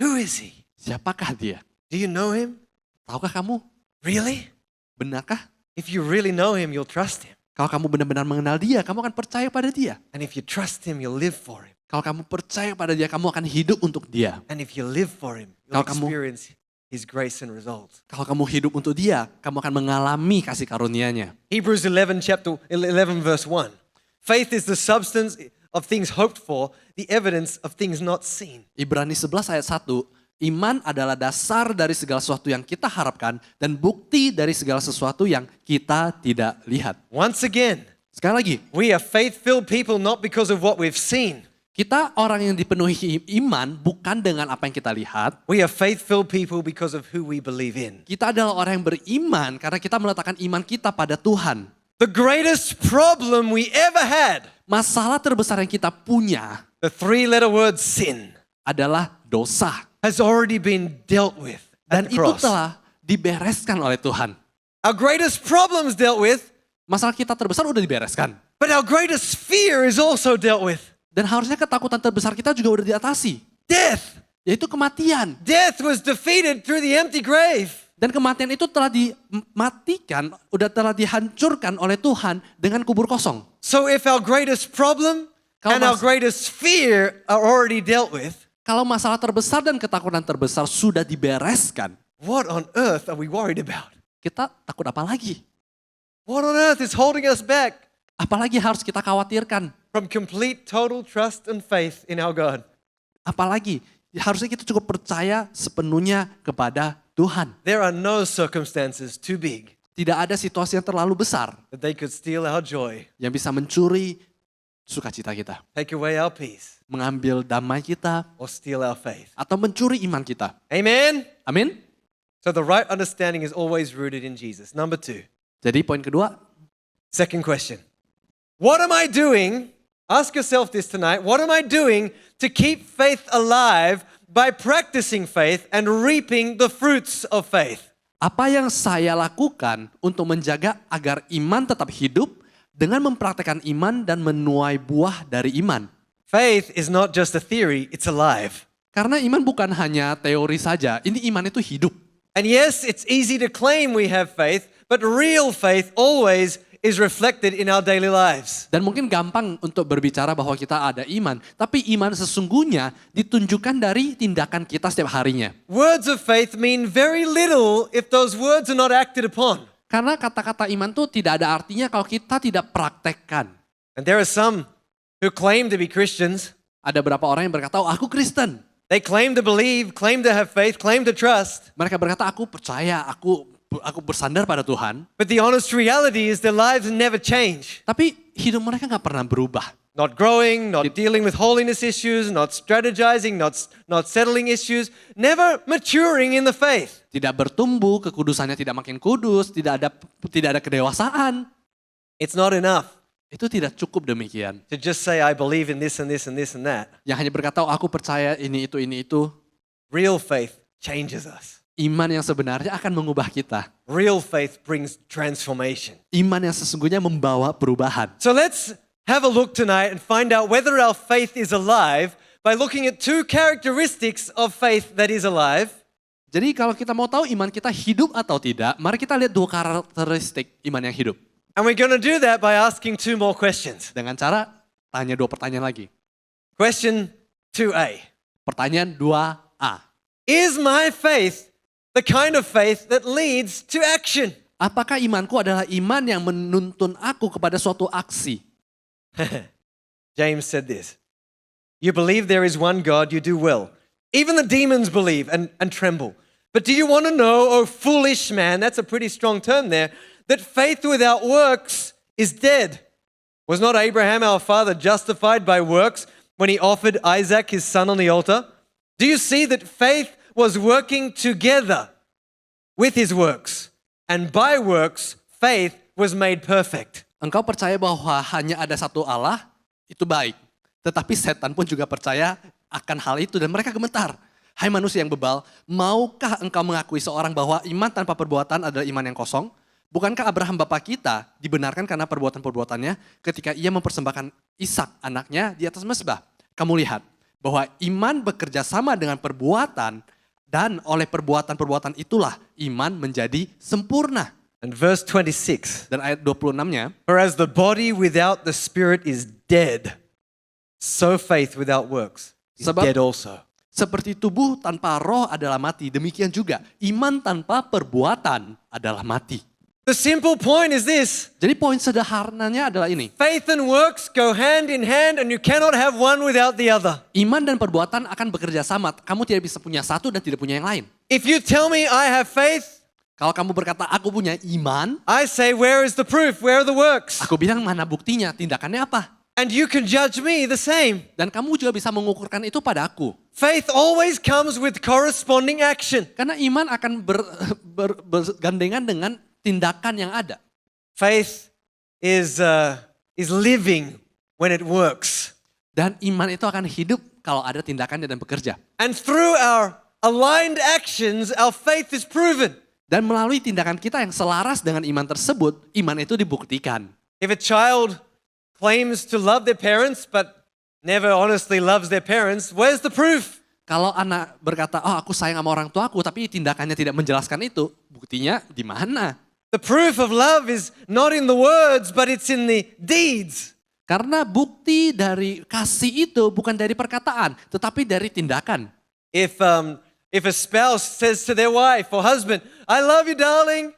Who is He? Siapakah dia? Do you know Him? Tahukah kamu? Really? Benarkah? If you really know Him, you'll trust Him. Kalau kamu benar-benar mengenal dia, kamu akan percaya pada dia. And if you trust Him, you'll live for Him. Kalau kamu percaya pada dia, kamu akan hidup untuk dia. And if you live for Him, you'll Kalau kamu- experience His grace and results. Kalau kamu hidup untuk dia, kamu akan mengalami kasih karunia-Nya. Hebrews 11 chapter 11 verse 1. Faith is the substance of things hoped for, the evidence of things not seen. Ibrani 11 ayat 1, Iman adalah dasar dari segala sesuatu yang kita harapkan dan bukti dari segala sesuatu yang kita tidak lihat. Once again, Sekali lagi, we are faith-filled people not because of what we've seen. kita orang yang dipenuhi iman bukan dengan apa yang kita lihat. We are faith-filled people because of who we believe in. Kita adalah orang yang beriman karena kita meletakkan iman kita pada Tuhan. The greatest problem we ever had, Masalah terbesar yang kita punya the three-letter word sin, adalah dosa. has already been dealt with Dan at the itu cross. telah dibereskan oleh Tuhan. Our greatest problem is dealt with, Masalah kita terbesar udah dibereskan. but our greatest fear is also dealt with. Dan harusnya ketakutan terbesar kita juga udah diatasi. Death. Yaitu kematian. Death was defeated through the empty grave. Dan kematian itu telah dimatikan, telah dihancurkan oleh Tuhan dengan kubur kosong. So if our greatest problem Kalau and our mas- greatest fear are already dealt with, Kalau masalah terbesar dan ketakutan terbesar sudah dibereskan, what on earth are we worried about? kita takut apa lagi? What on earth is holding us back Apalagi harus kita khawatirkan? from complete, total trust and faith in our God? Apalagi harusnya kita cukup percaya sepenuhnya kepada Tuhan. There are no circumstances too big Tidak ada situasi yang terlalu besar that they could steal our joy, yang bisa mencuri sukacita kita, take away our peace, mengambil damai kita, or steal our faith. atau mencuri iman kita. Amen? Amin? So the right understanding is always rooted in Jesus. Number two, Jadi poin kedua, second question. What am I doing? Ask yourself this tonight. What am I doing to keep faith alive by practicing faith and reaping the fruits of faith? apa yang saya lakukan untuk menjaga agar iman tetap hidup dengan mempraktekkan iman dan menuai buah dari iman? Faith is not just a theory, it's alive. Karena iman bukan hanya teori saja, ini iman itu hidup. And yes, it's easy to claim we have faith, but real faith always is reflected in our daily lives. Dan mungkin gampang untuk berbicara bahwa kita ada iman, tapi iman sesungguhnya ditunjukkan dari tindakan kita setiap harinya. Words of faith mean very little if those words are not acted upon. Karena kata-kata iman itu tidak ada artinya kalau kita tidak praktekkan. And there are some who claim to be Christians. Ada beberapa orang yang berkata, oh, aku Kristen. They claim to believe, claim to have faith, claim to trust. Mereka berkata, aku percaya, aku bersandar pada Tuhan. But the honest reality is their lives never change. Tapi hidup mereka gak pernah berubah. Not growing, not dealing with holiness issues, not strategizing, not settling issues, never maturing in the faith. Tidak bertumbuh, kekudusannya tidak makin kudus, tidak ada kedewasaan. It's not enough Itu tidak cukup demikian. to just say, I believe in this and this and this and that. Yang hanya berkata, oh, aku percaya ini itu. Real faith changes us. Iman yang sebenarnya akan mengubah kita. Real faith brings transformation. Iman yang sesungguhnya membawa perubahan. So let's have a look tonight and find out whether our faith is alive by looking at two characteristics of faith that is alive. Jadi kalau kita mau tahu iman kita hidup atau tidak, mari kita lihat dua karakteristik iman yang hidup. And we're going to do that by asking two more questions. Dengan cara tanya dua pertanyaan lagi. Question 2A. Pertanyaan 2A. Is my faith the kind of faith that leads to action? Apakah imanku adalah iman yang menuntun aku kepada suatu aksi? James said this. You believe there is one God, you do well. Even the demons believe and tremble. But do you want to know, oh foolish man, that's a pretty strong term there, that faith without works is dead. Was not Abraham our father justified by works when he offered Isaac his son on the altar? Do you see that faith was working together with his works? And by works, faith was made perfect. Engkau percaya bahwa hanya ada satu Allah, itu baik. Tetapi setan pun juga percaya akan hal itu dan mereka gemetar. Hai manusia yang bebal, maukah engkau mengakui seorang bahwa iman tanpa perbuatan adalah iman yang kosong? Bukankah Abraham bapa kita dibenarkan karena perbuatan-perbuatannya ketika ia mempersembahkan Ishak anaknya di atas mezbah? Kamu lihat bahwa iman bekerja sama dengan perbuatan dan oleh perbuatan-perbuatan itulah iman menjadi sempurna. And verse 26. Dan ayat 26-nya, For as the body without the spirit is dead, so faith without works is Sebab- dead also. seperti tubuh tanpa roh adalah mati, demikian juga iman tanpa perbuatan adalah mati. The simple point is this. Jadi poin sederhananya adalah ini. Faith and works go hand in hand and you cannot have one without the other. Iman dan perbuatan akan bekerja sama. Kamu tidak bisa punya satu dan tidak punya yang lain. If you tell me I have faith, Kalau kamu berkata aku punya iman, I say where is the proof? Where are the works? aku bilang mana buktinya, tindakannya apa? And you can judge me the same. Dan kamu juga bisa mengukurkan itu pada aku. Faith always comes with corresponding action. Karena iman akan bergandengan dengan tindakan yang ada. Faith is living when it works. Dan iman itu akan hidup kalau ada tindakannya dan bekerja. And through our aligned actions, our faith is proven. Dan melalui tindakan kita yang selaras dengan iman tersebut, iman itu dibuktikan. If a child claims to love their parents but never honestly loves their parents, where's the proof? Kalau anak berkata, oh aku sayang sama orang tuaku, tapi tindakannya tidak menjelaskan itu, buktinya di mana? The proof of love is not in the words, but it's in the deeds. Karena bukti dari kasih itu bukan dari perkataan, tetapi dari tindakan. If a spouse says to their wife or husband, I love you, darling,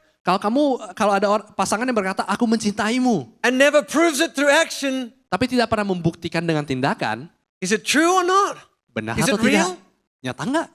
Kalau ada pasangan yang berkata, aku mencintaimu, and never proves it through action, tapi tidak pernah membuktikan dengan tindakan, is it true or not? benar Is atau it real? tidak? Nyata enggak?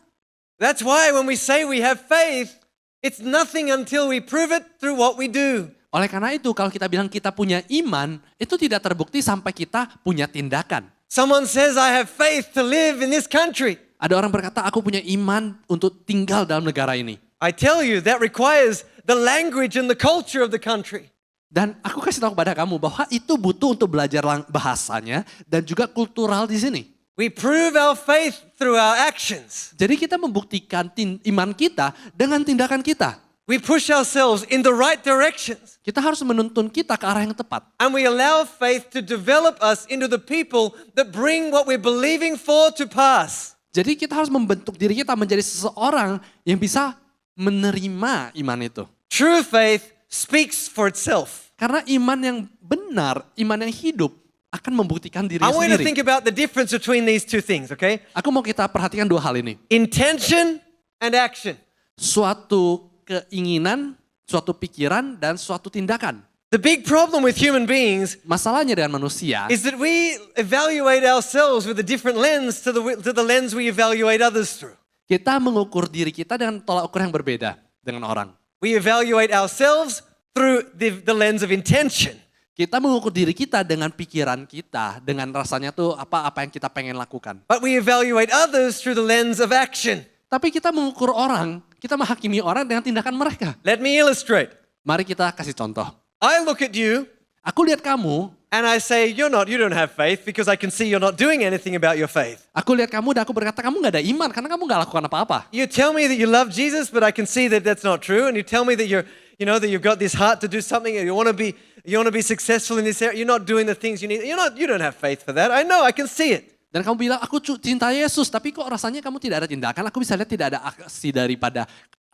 That's why when we say we have faith, it's nothing until we prove it through what we do. Oleh karena itu, kalau kita bilang kita punya iman, itu tidak terbukti sampai kita punya tindakan. Someone says, I have faith to live in this country. Ada orang berkata, aku punya iman untuk tinggal dalam negara ini. I tell you, that requires the language and the culture of the country. Dan aku kasih tahu kepada kamu bahwa itu butuh untuk belajar bahasanya dan juga kultural di sini. We prove our faith through our actions. Jadi kita membuktikan iman kita dengan tindakan kita. We push ourselves in the right directions. Kita harus menuntun kita ke arah yang tepat. And we allow faith to develop us into the people that bring what we're believing for to pass. Jadi kita harus membentuk diri kita menjadi seseorang yang bisa menerima iman itu. True faith speaks for itself. Karena iman yang benar, iman yang hidup akan membuktikan I dirinya want you to sendiri. think about the difference between these two things, okay? Aku mau kita perhatikan dua hal ini. Intention and action. Suatu keinginan, suatu pikiran, dan suatu tindakan. The big problem with human beings Masalahnya dengan manusia, is that we evaluate ourselves with a different lens to the lens we evaluate others through. kita mengukur diri kita dengan tolak ukur yang berbeda dengan orang. We evaluate ourselves through the lens of intention. Kita mengukur diri kita dengan pikiran kita, dengan rasanya tuh apa yang kita pengen lakukan. But we evaluate others through the lens of action. Tapi kita mengukur orang, kita menghakimi orang dengan tindakan mereka. Let me illustrate. Mari kita kasih contoh. I look at you Aku lihat kamu, and I say, you don't have faith because I can see you're not doing anything about your faith. aku lihat kamu dan aku berkata kamu gak ada iman karena kamu gak lakukan apa-apa. You tell me that you love Jesus, but I can see that that's not true. And you tell me that that you've got this heart to do something and you want to be successful in this area. You're not doing the things you need. You don't have faith for that. I know, I can see it. Dan kamu bilang aku cinta Yesus, tapi kok rasanya kamu tidak ada tindakan. Aku bisa lihat tidak ada aksi daripada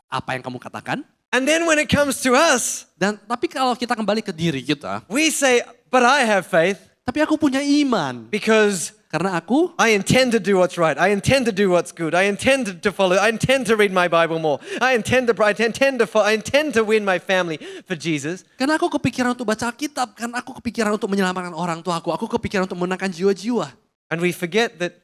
apa yang kamu katakan. And then when it comes to us, Tapi kalau kita kembali ke diri kita, we say, but I have faith tapi aku punya iman. because Karena aku I intend to do what's right. I intend to do what's good. I intend to follow. I intend to read my Bible more. I intend to win my family for Jesus. Karena aku kepikiran untuk baca Alkitab, karena aku kepikiran untuk menyelamatkan orang tuaku, aku kepikiran untuk menangkan jiwa-jiwa. And we forget that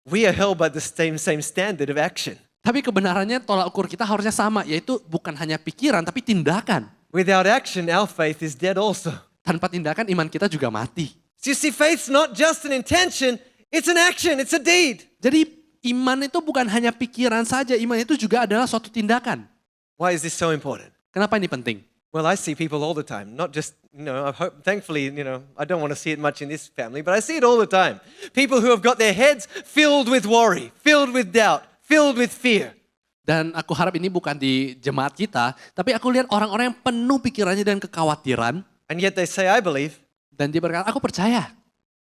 we are held by the same standard of action. Tapi kebenarannya tolak ukur kita harusnya sama, yaitu bukan hanya pikiran tapi tindakan. Without action, our faith is dead also. Tanpa tindakan iman kita juga mati. So you see, faith's not just an intention, it's an action, it's a deed. Jadi iman itu bukan hanya pikiran saja, iman itu juga adalah suatu tindakan. Why is this so important? Kenapa ini penting? Well, I see people all the time, not just, thankfully, I don't want to see it much in this family, but I see it all the time. People who have got their heads filled with worry, filled with doubt, filled with fear. Dan aku harap ini bukan di jemaat kita, tapi aku lihat orang-orang yang penuh pikirannya dan kekhawatiran, And yet they say, I believe. dan dia berkata, aku percaya.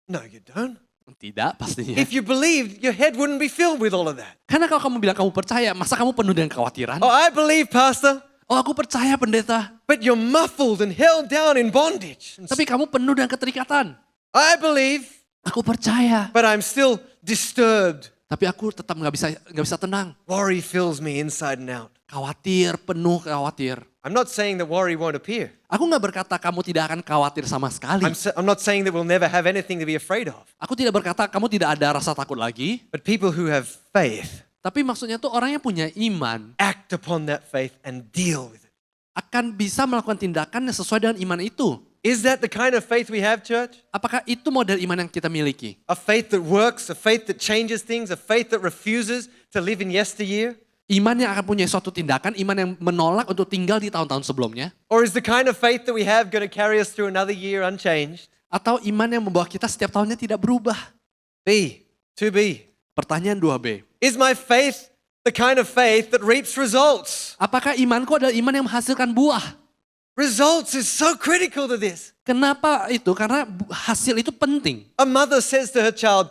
No, you don't. Tidak pastinya. If you believed, your head wouldn't be filled with all of that. Karena kalau kamu bilang kamu percaya, masa kamu penuh dengan kekhawatiran? Oh, I believe, Pastor. Oh aku percaya pendeta, But you're muffled and held down in bondage. tapi kamu penuh dengan keterikatan. I believe, Aku percaya, but I'm still disturbed. tapi aku tetap nggak bisa tenang. Worry fills me inside and out. Khawatir, penuh khawatir. I'm not saying that worry won't appear. Aku nggak berkata kamu tidak akan khawatir sama sekali. I'm not saying that we'll never have anything to be afraid of. Aku tidak berkata kamu tidak ada rasa takut lagi. But people who have faith Tapi maksudnya tuh orang yang punya iman act upon that faith and deal with it. akan bisa melakukan tindakan yang sesuai dengan iman itu. Is that the kind of faith we have, church? Apakah itu model iman yang kita miliki? A faith that works, a faith that changes things, a faith that refuses to live in yesteryear? Iman yang akan punya suatu tindakan, iman yang menolak untuk tinggal di tahun-tahun sebelumnya? Or is the kind of faith that we have going to carry us through another year unchanged? Atau iman yang membawa kita setiap tahunnya tidak berubah? B, 2B. Pertanyaan 2B. Is my faith the kind of faith that reaps results? Apakah imanku adalah iman yang menghasilkan buah? Results is so critical to this. Kenapa itu? Karena hasil itu penting. A mother says to her child,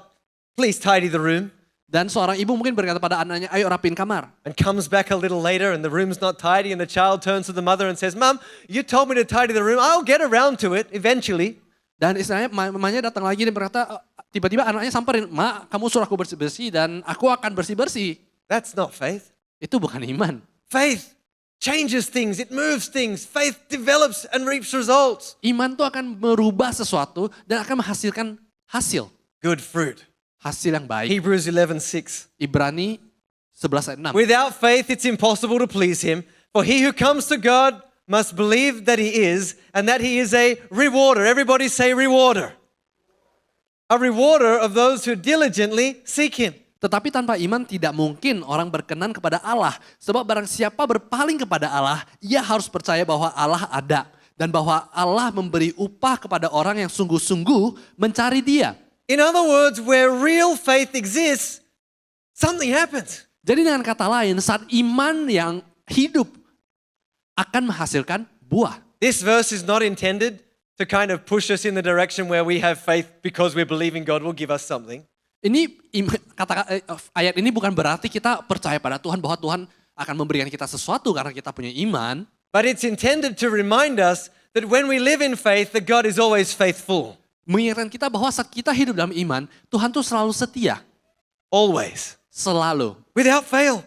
please tidy the room, Dan seorang ibu mungkin berkata pada anaknya, ayo rapiin kamar. and comes back a little later and the room's not tidy and the child turns to the mother and says, Mom, you told me to tidy the room. I'll get around to it eventually. Dan istilahnya mamanya datang lagi dan berkata, tiba-tiba anaknya samperin, Mak, kamu suruh aku bersih-bersih dan aku akan bersih-bersih. That's not faith. Itu bukan iman. Faith changes things. It moves things. Faith develops and reaps results. Iman tuh akan merubah sesuatu dan akan menghasilkan hasil. Good fruit. Hasil yang baik. Hebrews 11:6. Ibrani 11 ayat 6. Without faith, it's impossible to please him. For he who comes to God must believe that he is, and that he is a rewarder. Everybody say rewarder. A rewarder of those who diligently seek him. Tetapi tanpa iman tidak mungkin orang berkenan kepada Allah. Sebab barang siapa berpaling kepada Allah, ia harus percaya bahwa Allah ada. Dan bahwa Allah memberi upah kepada orang yang sungguh-sungguh mencari dia. In other words, where real faith exists, something happens. Jadi dengan kata lain, saat iman yang hidup akan menghasilkan buah. This verse is not intended to kind of push us in the direction where we have faith because we're believing God will give us something. Ini ayat ini bukan berarti kita percaya pada Tuhan bahwa Tuhan akan memberikan kita sesuatu karena kita punya iman. But it's intended to remind us that when we live in faith, that God is always faithful. Mengingatkan kita bahwa saat kita hidup dalam iman, Tuhan tuh selalu setia. Always. Selalu. Without fail.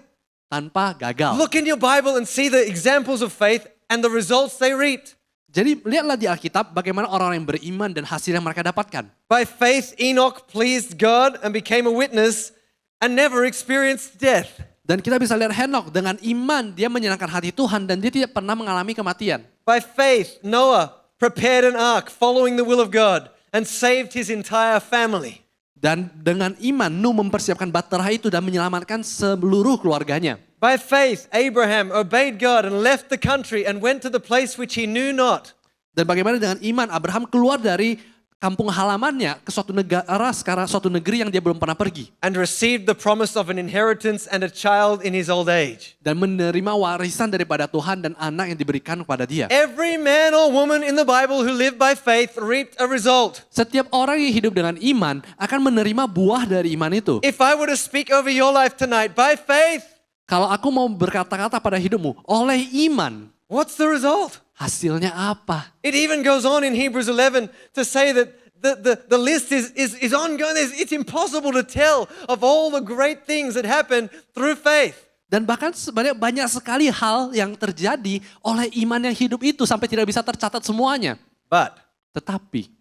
Tanpa gagal. Look in your Bible and see the examples of faith and the results they reaped. Jadi lihatlah di Alkitab bagaimana orang-orang yang beriman dan hasil yang mereka dapatkan. By faith, Enoch pleased God and became a witness and never experienced death. Dan kita bisa lihat Henok dengan iman dia menyenangkan hati Tuhan dan dia tidak pernah mengalami kematian. By faith, Noah prepared an ark following the will of God and saved his entire family. Dan dengan iman Nuh mempersiapkan bahtera itu dan menyelamatkan seluruh keluarganya. By faith, Abraham obeyed God and left the country and went to the place which he knew not. Dan bagaimana dengan iman Abraham keluar dari kampung halamannya ke suatu negara, sekarang suatu negeri yang dia belum pernah pergi. And received the promise of an inheritance and a child in his old age. Dan menerima warisan daripada Tuhan dan anak yang diberikan kepada dia. Every man or woman in the Bible who lived by faith reaped a result. Setiap orang yang hidup dengan iman akan menerima buah dari iman itu. If I were to speak over your life tonight by faith, Kalau aku mau berkata-kata pada hidupmu oleh iman, what's the result? hasilnya apa? It even goes on in Hebrews 11 to say that the list is ongoing. It's impossible to tell of all the great things that happen through faith. Dan bahkan sebenarnya banyak sekali hal yang terjadi oleh iman yang hidup itu sampai tidak bisa tercatat semuanya. But Tetapi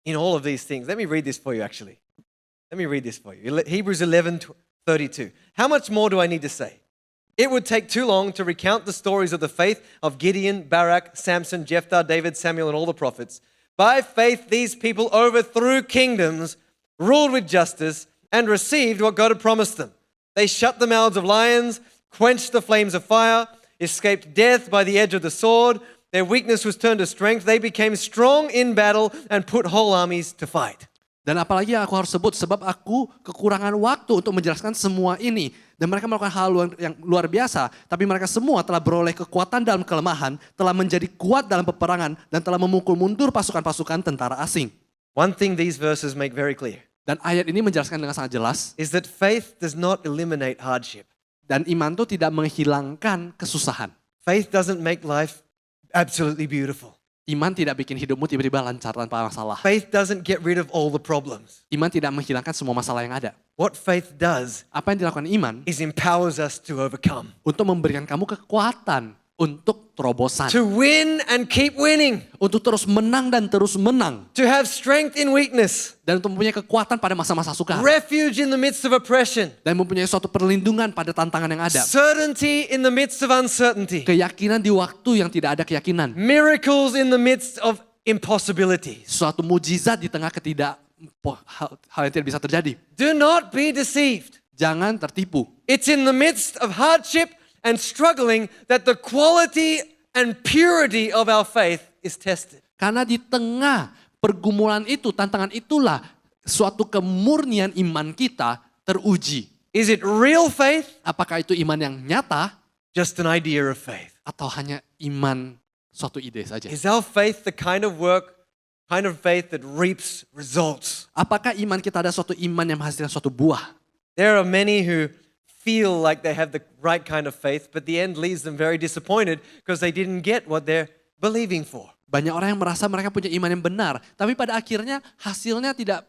in all of these things, let me read this for you actually. Let me read this for you. Hebrews 11:32. How much more do I need to say? It would take too long to recount the stories of the faith of Gideon, Barak, Samson, Jephthah, David, Samuel, and all the prophets. By faith, these people overthrew kingdoms, ruled with justice, and received what God had promised them. They shut the mouths of lions, quenched the flames of fire, escaped death by the edge of the sword. Their weakness was turned to strength. They became strong in battle and put whole armies to fight. dan apalagi yang aku harus sebut sebab aku kekurangan waktu untuk menjelaskan semua ini. Dan mereka melakukan hal yang luar biasa. Tapi mereka semua telah beroleh kekuatan dalam kelemahan. Telah menjadi kuat dalam peperangan. Dan telah memukul mundur pasukan-pasukan tentara asing. One thing these verses make very clear Dan ayat ini menjelaskan dengan sangat jelas. is that faith does not eliminate hardship. Dan iman itu tidak menghilangkan kesusahan. Faith doesn't make life absolutely beautiful. Iman tidak bikin hidupmu tiba-tiba lancar tanpa masalah. Faith doesn't get rid of all the problems. Iman tidak menghilangkan semua masalah yang ada. What faith does Apa yang dilakukan iman is empowers us to overcome. untuk memberikan kamu kekuatan untuk terobosan. to win and keep winning, Untuk terus menang dan terus menang. to have strength in weakness, Dan untuk mempunyai kekuatan pada masa-masa sukar. refuge in the midst of oppression, Dan mempunyai suatu perlindungan pada tantangan yang ada. certainty in the midst of uncertainty, Keyakinan di waktu yang tidak ada keyakinan. miracles in the midst of impossibilities. Suatu mujizat di tengah hal yang tidak bisa terjadi. Do not be deceived. Jangan tertipu. It's in the midst of hardship and struggling that the quality and purity of our faith is tested. Karena di tengah pergumulan itu, tantangan itulah suatu kemurnian iman kita teruji. Is it real faith? Apakah itu iman yang nyata Just an idea of faith. atau hanya iman suatu ide saja? Is our faith the kind of faith that reaps results? Apakah iman kita ada suatu iman yang menghasilkan suatu buah? There are many who feel like they have the right kind of faith, but the end leaves them very disappointed because they didn't get what they're believing for. Banyak orang yang merasa mereka punya iman yang benar, tapi pada akhirnya hasilnya tidak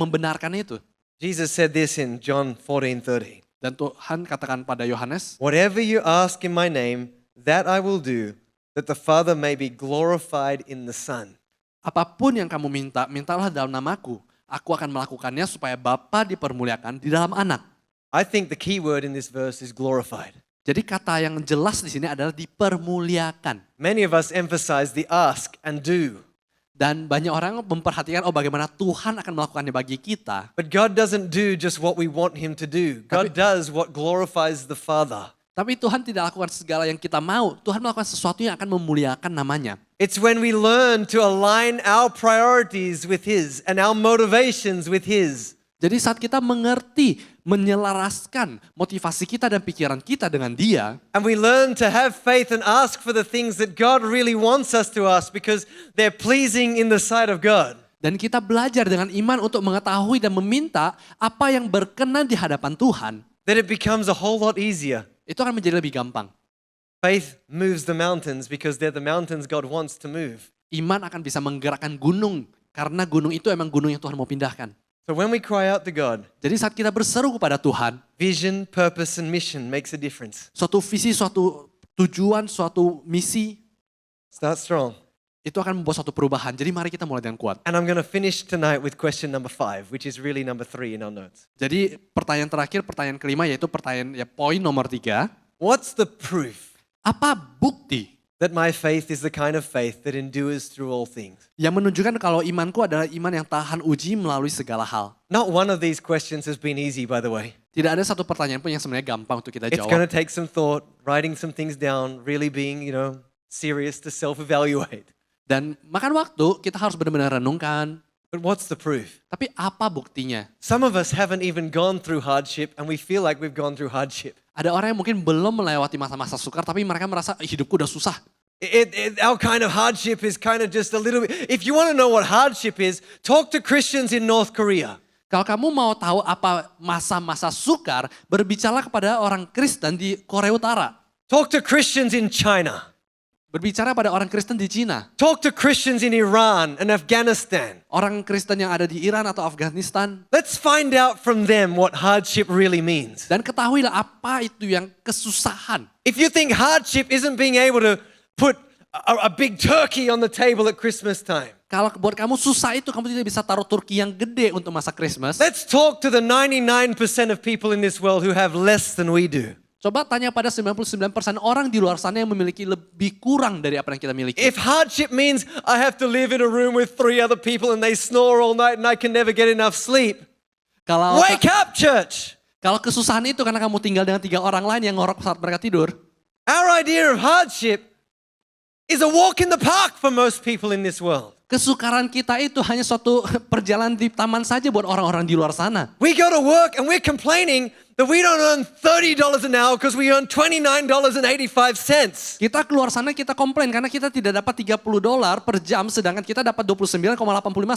membenarkan itu. Jesus said this in John 14:13. Dan Tuhan katakan pada Yohanes, Whatever you ask in my name, that I will do, that the Father may be glorified in the Son. apapun yang kamu minta, mintalah dalam namaku. Aku akan melakukannya supaya Bapa dipermuliakan di dalam anak. I think the key word in this verse is glorified. Jadi kata yang jelas di sini adalah dipermuliakan. Many of us emphasize the ask and do. Dan banyak orang memperhatikan bagaimana Tuhan akan melakukannya bagi kita. But God doesn't do just what we want him to do. God does what glorifies the Father. Tapi Tuhan tidak lakukan segala yang kita mau. Tuhan melakukan sesuatu yang akan memuliakan namanya. It's when we learn to align our priorities with his and our motivations with his. Jadi saat kita mengerti, menyelaraskan motivasi kita dan pikiran kita dengan Dia, And we learn to have faith and ask for the things that God really wants us to ask because they're pleasing in the sight of God. dan kita belajar dengan iman untuk mengetahui dan meminta apa yang berkenan di hadapan Tuhan, That it becomes a whole lot easier. itu akan menjadi lebih gampang. Faith moves the mountains because they're the mountains God wants to move. Iman akan bisa menggerakkan gunung, karena gunung itu emang gunung yang Tuhan mau pindahkan. So when we cry out to God, Jadi saat kita berseru kepada Tuhan, vision, purpose, and mission makes a difference. suatu visi, suatu tujuan, suatu misi, Start strong. itu akan membuat suatu perubahan. Jadi mari kita mulai dengan kuat. And I'm going to finish tonight with question number 5, which is really number 3 in our notes. Jadi pertanyaan terakhir, pertanyaan kelima, yaitu poin nomor 3. What's the proof Apa bukti that my faith is the kind of faith that endures through all things? yang menunjukkan kalau imanku adalah iman yang tahan uji melalui segala hal? Not one of these questions has been easy, by the way. Tidak ada satu pertanyaan pun yang sebenarnya gampang untuk kita It's going jawab. to take some thought, writing some things down, really being, serious to self-evaluate. Dan makan waktu, kita harus benar-benar renungkan. But what's the proof? Tapi apa buktinya? Some of us haven't even gone through hardship and we feel like we've gone through hardship. Ada orang yang mungkin belum melewati masa-masa sukar, tapi mereka merasa hidupku udah susah. Our kind of hardship is kind of just a little bit. If you want to know what hardship is, talk to Christians in North Korea. Kalau kamu mau tahu apa masa-masa sukar, berbicara kepada orang Kristen di Korea Utara. Talk to Christians in China. Berbicara pada orang Kristen di Cina. Talk to Christians in Iran and Afghanistan. Orang Kristen yang ada di Iran atau Afghanistan. Let's find out from them what hardship really means. Dan ketahuilah apa itu yang kesusahan. If you think hardship isn't being able to put a big turkey on the table at Christmas time, Kalau buat kamu susah itu, kamu tidak bisa taruh turki yang gede untuk masa Christmas. let's talk to the 99% of people in this world who have less than we do. Coba tanya pada 99% orang di luar sana yang memiliki lebih kurang dari apa yang kita miliki. If hardship means I have to live in a room with 3 other people and they snore all night and I can never get enough sleep, Kalau wake up, church! kalau kesusahan itu karena kamu tinggal dengan 3 orang lain yang ngorok saat mereka tidur, Our idea of hardship is a walk in the park for most people in this world. kesukaran kita itu hanya suatu perjalanan di taman saja buat orang-orang di luar sana. We go to work and we're complaining that we don't earn $30 an hour because we earn $29.85. Kita keluar sana kita komplain karena kita tidak dapat $30 per jam sedangkan kita dapat 29,85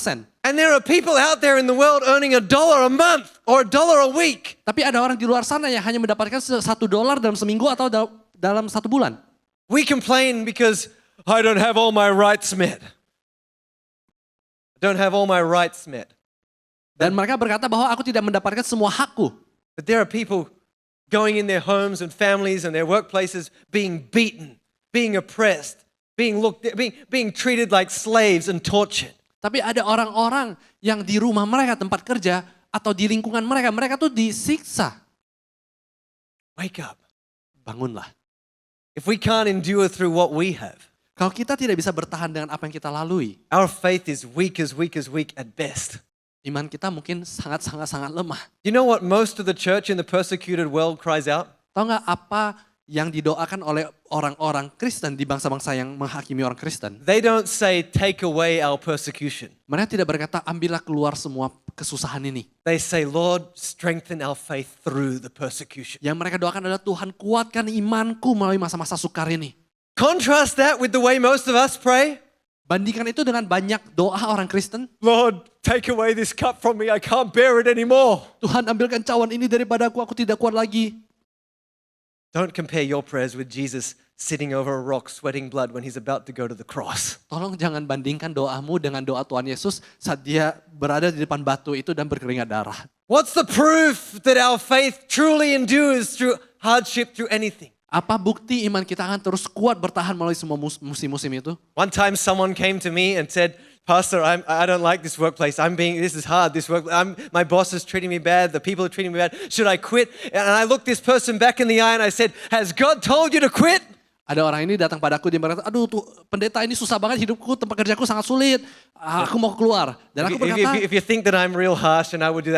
sen. And there are people out there in the world earning $1 a month or $1 a week. Tapi ada orang di luar sana yang hanya mendapatkan $1 dalam seminggu atau dalam 1 bulan. We complain because I don't have all my rights met. I don't have all my rights met. Dan mereka berkata bahwa aku tidak mendapatkan semua hakku. But there are people going in their homes and families and their workplaces, being beaten, being oppressed, being treated like slaves and tortured. Tapi ada orang-orang yang di rumah mereka, tempat kerja, atau di lingkungan mereka, mereka tuh disiksa. Wake up. Bangunlah. If we can't endure through what we have, Kalau kita tidak bisa bertahan dengan apa yang kita lalui, our faith is weak at best. iman kita mungkin sangat lemah. You know what most of the church in the persecuted world cries out? Tahu nggak apa yang didoakan oleh orang-orang Kristen di bangsa-bangsa yang menghakimi orang Kristen? They don't say, take away our persecution. Mereka tidak berkata, ambillah keluar semua kesusahan ini. They say, Lord, strengthen our faith through the persecution. Yang mereka doakan adalah, Tuhan kuatkan imanku melalui masa-masa sukar ini. Contrast that with the way most of us pray. Bandingkan itu dengan banyak doa orang Kristen. Lord, take away this cup from me. I can't bear it anymore. Tuhan ambilkan cawan ini daripada aku tidak kuat lagi. Don't compare your prayers with Jesus sitting over a rock sweating blood when he's about to go to the cross. Tolong jangan bandingkan doamu dengan doa Tuhan Yesus saat dia berada di depan batu itu dan berkeringat darah. What's the proof that our faith truly endures through hardship, through anything? Apa bukti iman kita akan terus kuat bertahan melalui semua musim-musim itu? One time someone came to me and said, Pastor, I don't like this workplace. This is hard. My boss is treating me bad. The people are treating me bad. Should I quit? And I looked this person back in the eye and I said, has God told you to quit? Ada orang ini datang padaku, dia berkata, aduh tuh pendeta ini susah banget hidupku, tempat kerjaku sangat sulit. Aku mau keluar. Dan aku berkata, If you think that I'm real harsh and I won't do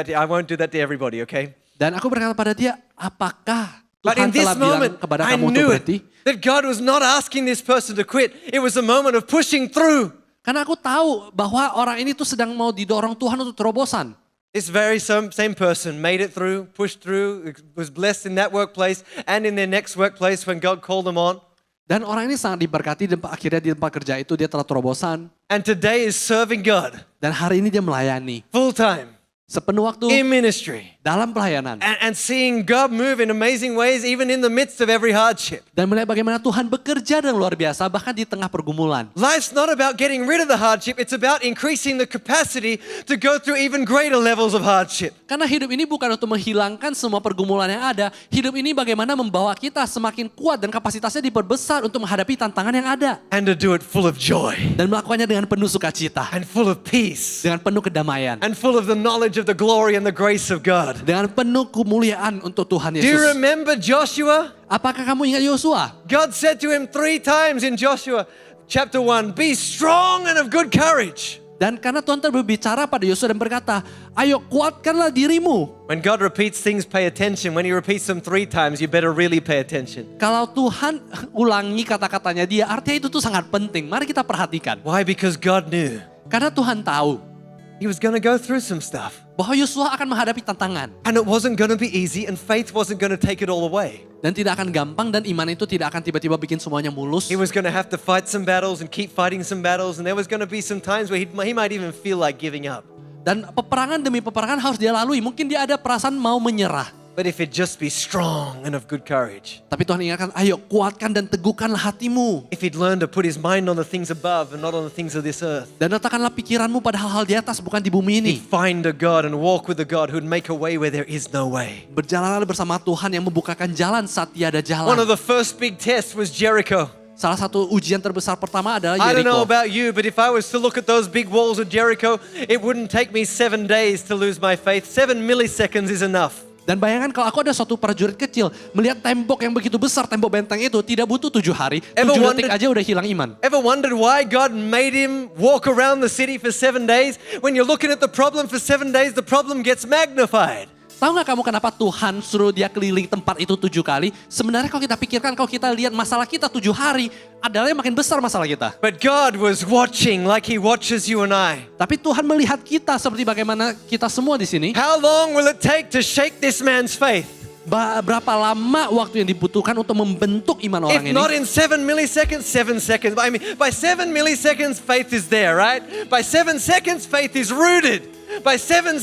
that to everybody, okay? Dan aku berkata pada dia, apakah But in Tuhan this telah bilang moment, kepada I kamu untuk knew berhenti? that God was not asking this person to quit. It was a moment of pushing through. Karena aku tahu bahwa orang ini tuh sedang mau didorong Tuhan untuk terobosan. This very same person made it through, pushed through, was blessed in that workplace and in their next workplace when God called them on. Dan orang ini sangat diberkati dan akhirnya di tempat kerja itu dia telah terobosan. And today is serving God Dan hari ini dia melayani full time sepenuh waktu in ministry. dalam pelayanan. And seeing God move in amazing ways even in the midst of every hardship. Dan melihat bagaimana Tuhan bekerja dengan luar biasa bahkan di tengah pergumulan. Life's not about getting rid of the hardship, it's about increasing the capacity to go through even greater levels of hardship. Karena hidup ini bukan untuk menghilangkan semua pergumulan yang ada. Hidup ini bagaimana membawa kita semakin kuat dan kapasitasnya diperbesar untuk menghadapi tantangan yang ada. And to do it full of joy. Dan melakukannya dengan penuh sukacita. And full of peace. Dengan penuh kedamaian. And full of the knowledge of the glory and the grace of God. Dengan penuh kemuliaan untuk Tuhan Do you Yesus. remember Joshua? Apakah kamu ingat Yosua? God said to him 3 times in Joshua chapter 1, be strong and of good courage. Dan karena Tuhan berbicara pada Yosua dan berkata, ayo kuatkanlah dirimu. When God repeats things, pay attention. When he repeats them 3 times, you better really pay attention. Kalau Tuhan ulangi kata-katanya dia, artinya itu tuh sangat penting. Mari kita perhatikan. Why? Because God knew Karena Tuhan tahu he was going to go through some stuff. bahwa Yosua akan menghadapi tantangan. And it wasn't going to be easy and faith wasn't going to take it all away. Dan tidak akan gampang dan iman itu tidak akan tiba-tiba bikin semuanya mulus. He was going to have to fight some battles and keep fighting some battles. And there was going to be some times where he might even feel like giving up. Dan peperangan demi peperangan harus dia lalui. Mungkin dia ada perasaan mau menyerah. But if it just be strong and of good courage. Tapi Tuhan ingatkan, ayo kuatkan dan teguhkanlah hatimu. If he'd learn to put his mind on the things above and not on the things of this earth. Dan letakkanlah pikiranmu pada hal-hal di atas, bukan di bumi ini. He'd find a God and walk with a God who'd make a way where there is no way. Berjalanlah bersama Tuhan yang membukakan jalan saat tiada One jalan. of the first big tests was Jericho. Salah satu ujian terbesar pertama adalah I don't know Jericho. about you, but if I was to look at those big walls of Jericho, it wouldn't take me 7 days to lose my faith. 7 milliseconds is enough. Dan bayangkan kalau aku ada suatu prajurit kecil, melihat tembok yang begitu besar, tembok benteng itu, tidak butuh 7 hari, 7 detik aja udah hilang iman. Ever wondered why God made him walk around the city for 7 days? When you're looking at the problem for 7 days, the problem gets magnified. Tahu gak kamu kenapa Tuhan suruh dia keliling tempat itu 7 kali? Sebenarnya kalau kita pikirkan, kalau kita lihat masalah kita 7 hari, adalah yang makin besar masalah kita. But God was watching like he watches you and I. Tapi Tuhan melihat kita seperti bagaimana kita semua di sini. How long will it take to shake this man's faith? Berapa lama waktu yang dibutuhkan untuk membentuk iman orang If ini? not in 7 milliseconds, 7 seconds. I mean, by 7 milliseconds, faith is there, right? By 7 seconds, faith is rooted. By 7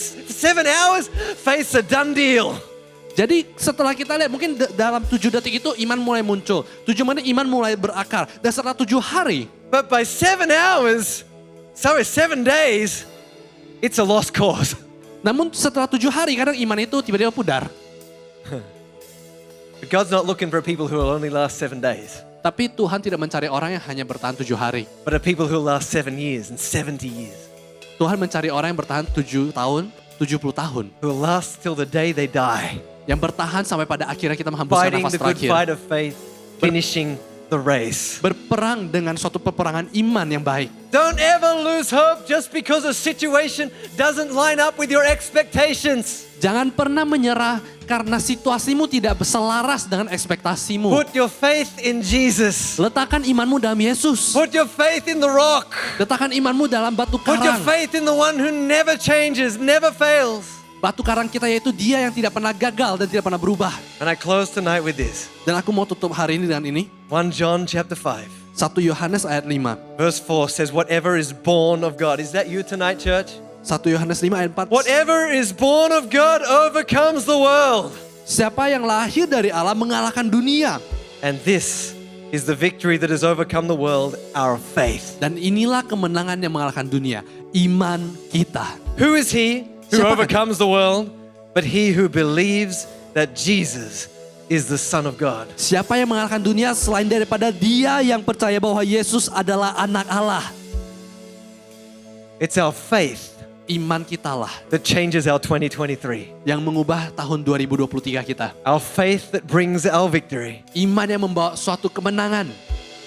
hours, faith's a done deal. Jadi setelah kita lihat mungkin dalam 7 detik itu iman mulai muncul. 7 menit iman mulai berakar. Dan setelah 7 hari. But by 7 days, it's a lost cause. Namun setelah 7 hari kadang iman itu tiba-tiba pudar. But God's not looking for people who will only last 7 days, Tapi Tuhan tidak mencari orang yang hanya bertahan 7 hari. but are people who will last 7 years and 70 years, Tuhan mencari orang yang bertahan 7 tahun, 70 tahun. who will last till the day they die, Yang bertahan sampai pada akhirnya kita menghembuskan fighting nafas the good terakhir. fight of faith, finishing the race. Berperang dengan suatu peperangan iman yang baik. Don't ever lose hope just because a situation doesn't line up with your expectations. Jangan pernah menyerah karena situasimu tidak selaras dengan ekspektasimu. Put your faith in Jesus. Letakkan imanmu dalam Yesus. Put your faith in the rock. Letakkan imanmu dalam batu Put your karang. faith in the one who never changes, never fails. Batu karang kita yaitu dia yang tidak pernah gagal dan tidak pernah berubah. And I close tonight with this. Dan aku mau tutup hari ini dengan ini. 1 John chapter 5. 1 Yohanes ayat 5. Verse 4 says, whatever is born of God. Is that you tonight, church? 1 Yohanes 5 ayat 4. Whatever is born of God overcomes the world. Siapa yang lahir dari Allah mengalahkan dunia. And this is the victory that has overcome the world, our faith. Dan inilah kemenangan yang mengalahkan dunia. Iman kita. Who is he who Siapakah overcomes the world? But he who believes that Jesus is the Son of God. Siapa yang mengalahkan dunia selain daripada dia yang percaya bahwa Yesus adalah anak Allah. It's our faith Iman kita lah that changes our 2023. yang mengubah tahun 2023 kita. Our faith that brings our victory. Iman yang membawa suatu kemenangan.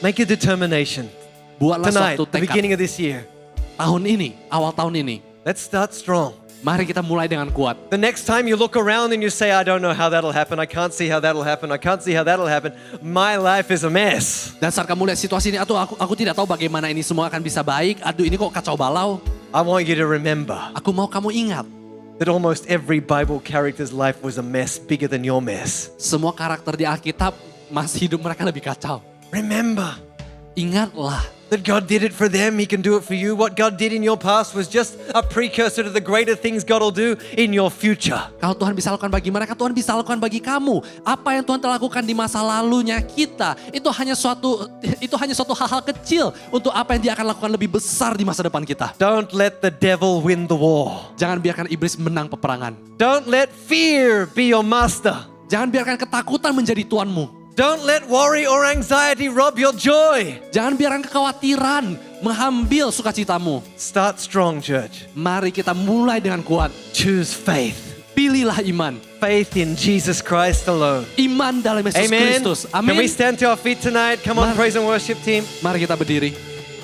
Make a determination Buatlah tonight, suatu the tekad. beginning of this year. Tahun ini, awal tahun ini. Let's start strong. Mari kita mulai dengan kuat. The next time you look around and you say, I don't know how that'll happen. I can't see how that'll happen. I can't see how that'll happen. My life is a mess. Dan saat kamu lihat situasi ini, aku tidak tahu bagaimana ini semua akan bisa baik. Aduh, ini kok kacau balau. I want you to remember Aku mau kamu ingat, that almost every Bible character's life was a mess bigger than your mess. semua karakter di Alkitab, hidup mereka lebih kacau. Remember Ingatlah, that God did it for them. He can do it for you. What God did in your past was just a precursor to the greater things God will do in your future. kalau Tuhan bisa lakukan bagi mereka, Tuhan bisa lakukan bagi kamu. Apa yang Tuhan telah lakukan di masa lalunya kita, itu hanya suatu hal-hal kecil untuk apa yang dia akan lakukan lebih besar di masa depan kita. Don't let the devil win the war. Jangan biarkan iblis menang peperangan. Don't let fear be your master. Jangan biarkan ketakutan menjadi tuanmu. Don't let worry or anxiety rob your joy. Jangan biarkan kekhawatiran mengambil sukacitamu. Start strong, church. Mari kita mulai dengan kuat. Choose faith. Pilihlah iman. Faith in Jesus Christ alone. Iman dalam Yesus Amen. Kristus. Can we Amin. stand to our feet tonight? Come on, Mari. praise and worship team. Mari kita berdiri.